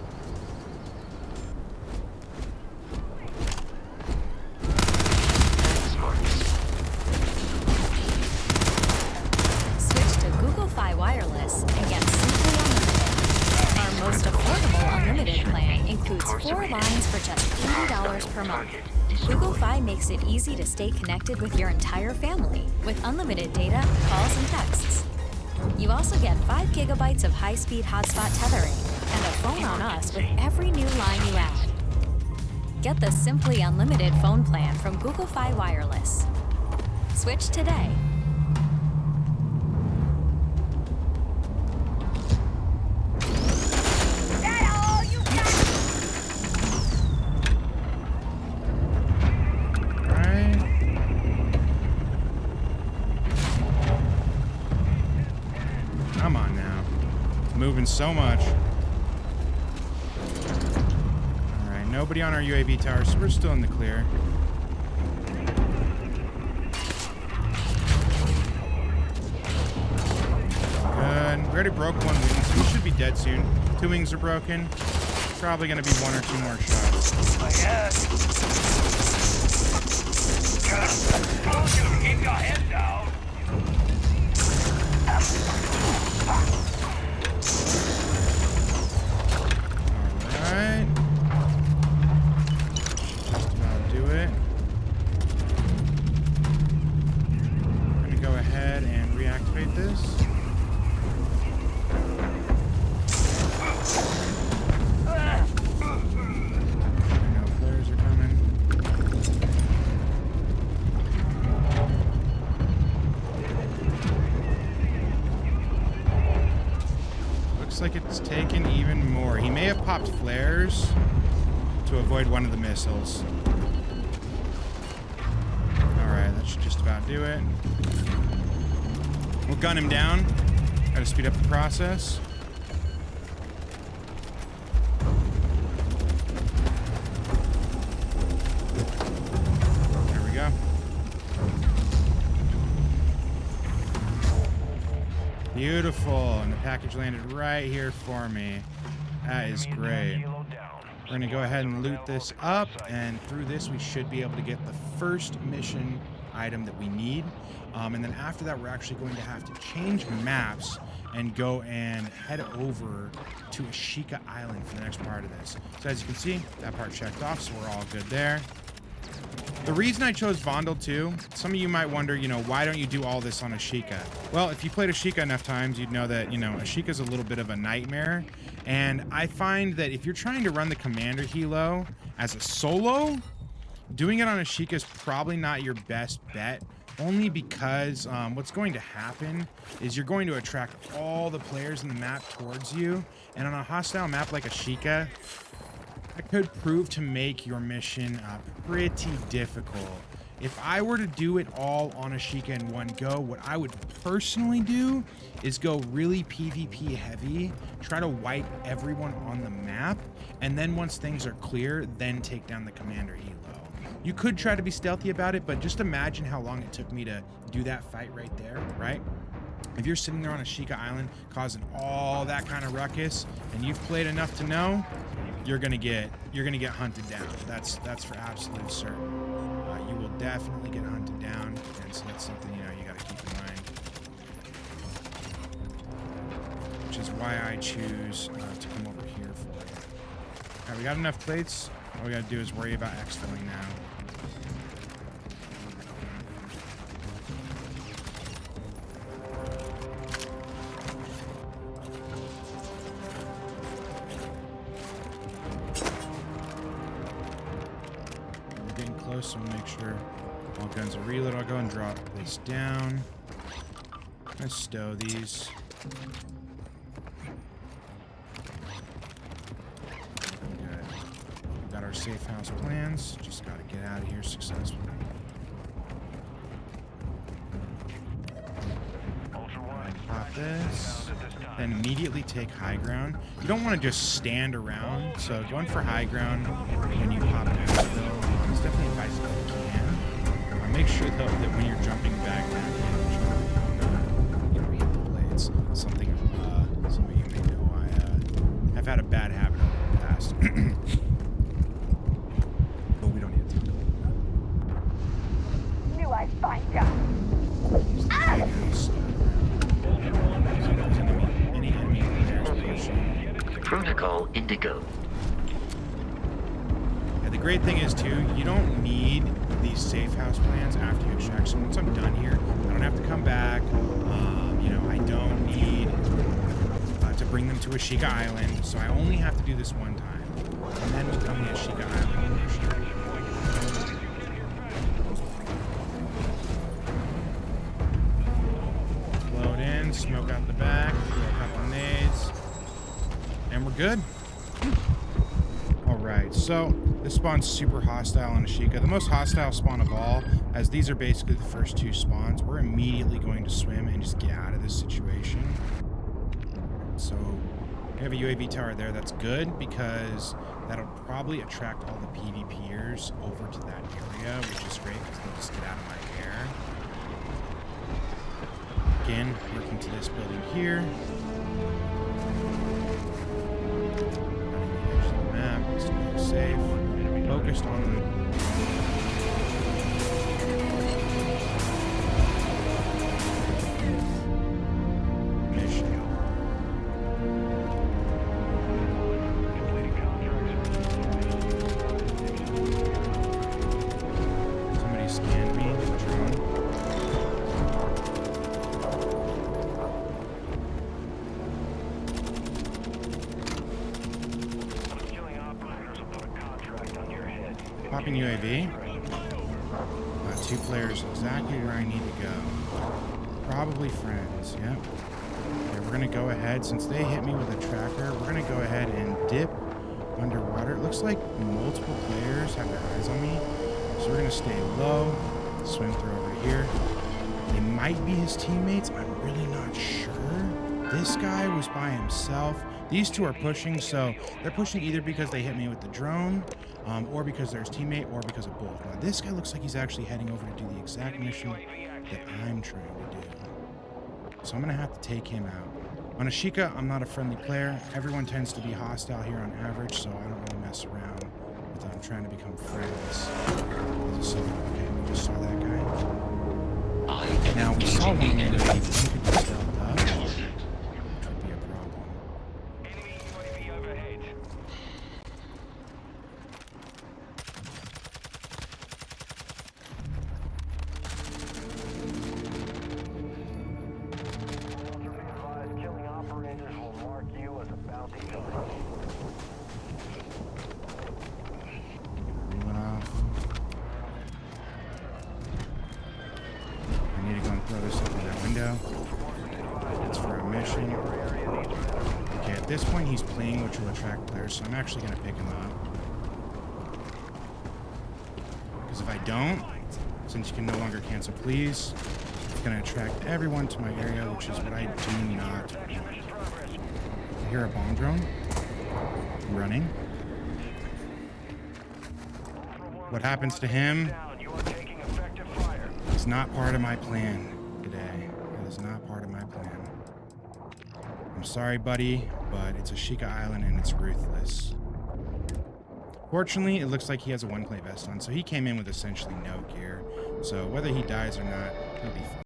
Switch to Google Fi Wireless and get Simply Unlimited. Our most affordable unlimited plan includes 4 lines for just $80 per month. Google Fi makes it easy to stay connected with your entire family with unlimited data, calls, and texts. You also get 5 gigabytes of high-speed hotspot tethering and a phone on us with every new line you add. Get the Simply Unlimited phone plan from Google Fi Wireless. Switch today. Come on now. Moving so much. Alright, nobody on our UAV tower, so we're still in the clear. Good. We already broke 1 wing, so we should be dead soon. 2 wings are broken. Probably going to be 1 or 2 more shots. Keep your head down. Alright. Just about do it. I'm going to go ahead and reactivate this. I know flares are coming. Looks like it's taken even more. He may have popped flares to avoid one of the missiles. do it. We'll gun him down. Gotta speed up the process. There we go. Beautiful. And the package landed right here for me. That is great. We're going to go ahead and loot this up, and through this we should be able to get the first mission item that we need. And then after that, we're actually going to have to change maps and go and head over to Ashika Island for the next part of this. So as you can see, that part checked off, so we're all good there. The reason I chose Vondel too, some of you might wonder, you know, why don't you do all this on Ashika? Well, if you played Ashika enough times, you'd know that, you know, Ashika's a little bit of a nightmare. And I find that if you're trying to run the Commander Helo as a solo, doing it on Ashika is probably not your best bet. Only because what's going to happen is you're going to attract all the players in the map towards you. And on a hostile map like Ashika, that could prove to make your mission pretty difficult. If I were to do it all on Ashika in one go, what I would personally do is go really PvP heavy, try to wipe everyone on the map, and then once things are clear, then take down the Commander Helo. You could try to be stealthy about it, but just imagine how long it took me to do that fight right there, right? If you're sitting there on Ashika Island causing all that kind of ruckus, and you've played enough to know, you're gonna get hunted down. That's for absolute certain. You will definitely get hunted down, and so that's something, you know, you gotta keep in mind. Which is why I choose to come over here for it. All right, we got enough plates. All we gotta do is worry about exfilling now. So we'll make sure all guns are reloaded. I'll go and drop this down. Let's stow these. Good. We've got our safe house plans. Just got to get out of here successfully. Pop this. Then immediately take high ground. You don't want to just stand around. So going for high ground when you pop an exfil. It's definitely advised if you can. Make sure though that when you're jumping back down, you know, hit the blades. Something some of you may know I've had a bad habit of in the past. But we don't need to. Knew I'd find ya. Any enemy players. Protocol Indigo. The great thing is too, you don't need these safe house plans after you extract. So once I'm done here, I don't have to come back. You know, I don't need to bring them to Ashika Island. So I only have to do this one time, and then we'll come to Ashika Island. Load in, smoke out the back, throw a couple nades, and we're good. All right, so this spawn's super hostile on Ashika. The most hostile spawn of all, as these are basically the first two spawns. We're immediately going to swim and just get out of this situation. So we have a UAV tower there. That's good because that'll probably attract all the PvPers over to that area, which is great because they'll just get out of my air. Again, working to this building here. Safe, focused on mission. Somebody scanned me with a drone. Popping UAV. Got two players exactly where I need to go. Probably friends, yep. Okay, we're gonna go ahead, since they hit me with a tracker, we're gonna go ahead and dip underwater. It looks like multiple players have their eyes on me. So we're gonna stay low, swim through over here. They might be his teammates. I'm really not sure. This guy was by himself. These two are pushing, so they're pushing either because they hit me with the drone, or because they're his teammate, or because of both. Now, this guy looks like he's actually heading over to do the exact mission that I'm trying to do. So I'm going to have to take him out. On Ashika, I'm not a friendly player. Everyone tends to be hostile here on average, so I don't really mess around with them trying to become friends. So, okay, we just saw that guy. Now, we saw one of the other people who could be stealthed up, which would be a problem. Moving off. I need to go and throw this up in that window. It's for a mission. Okay, at this point he's playing, which will attract players, so I'm actually going to pick him up. Because if I don't, since you can no longer cancel please, it's going to attract everyone to my area, which is what I do not want. I hear a bomb drone. I'm running. What happens to him is not part of my plan today. It is not part of my plan. I'm sorry, buddy, but it's Ashika Island and it's ruthless. Fortunately, it looks like he has a one-play vest on, so he came in with essentially no gear. So whether he dies or not, he'll be fine.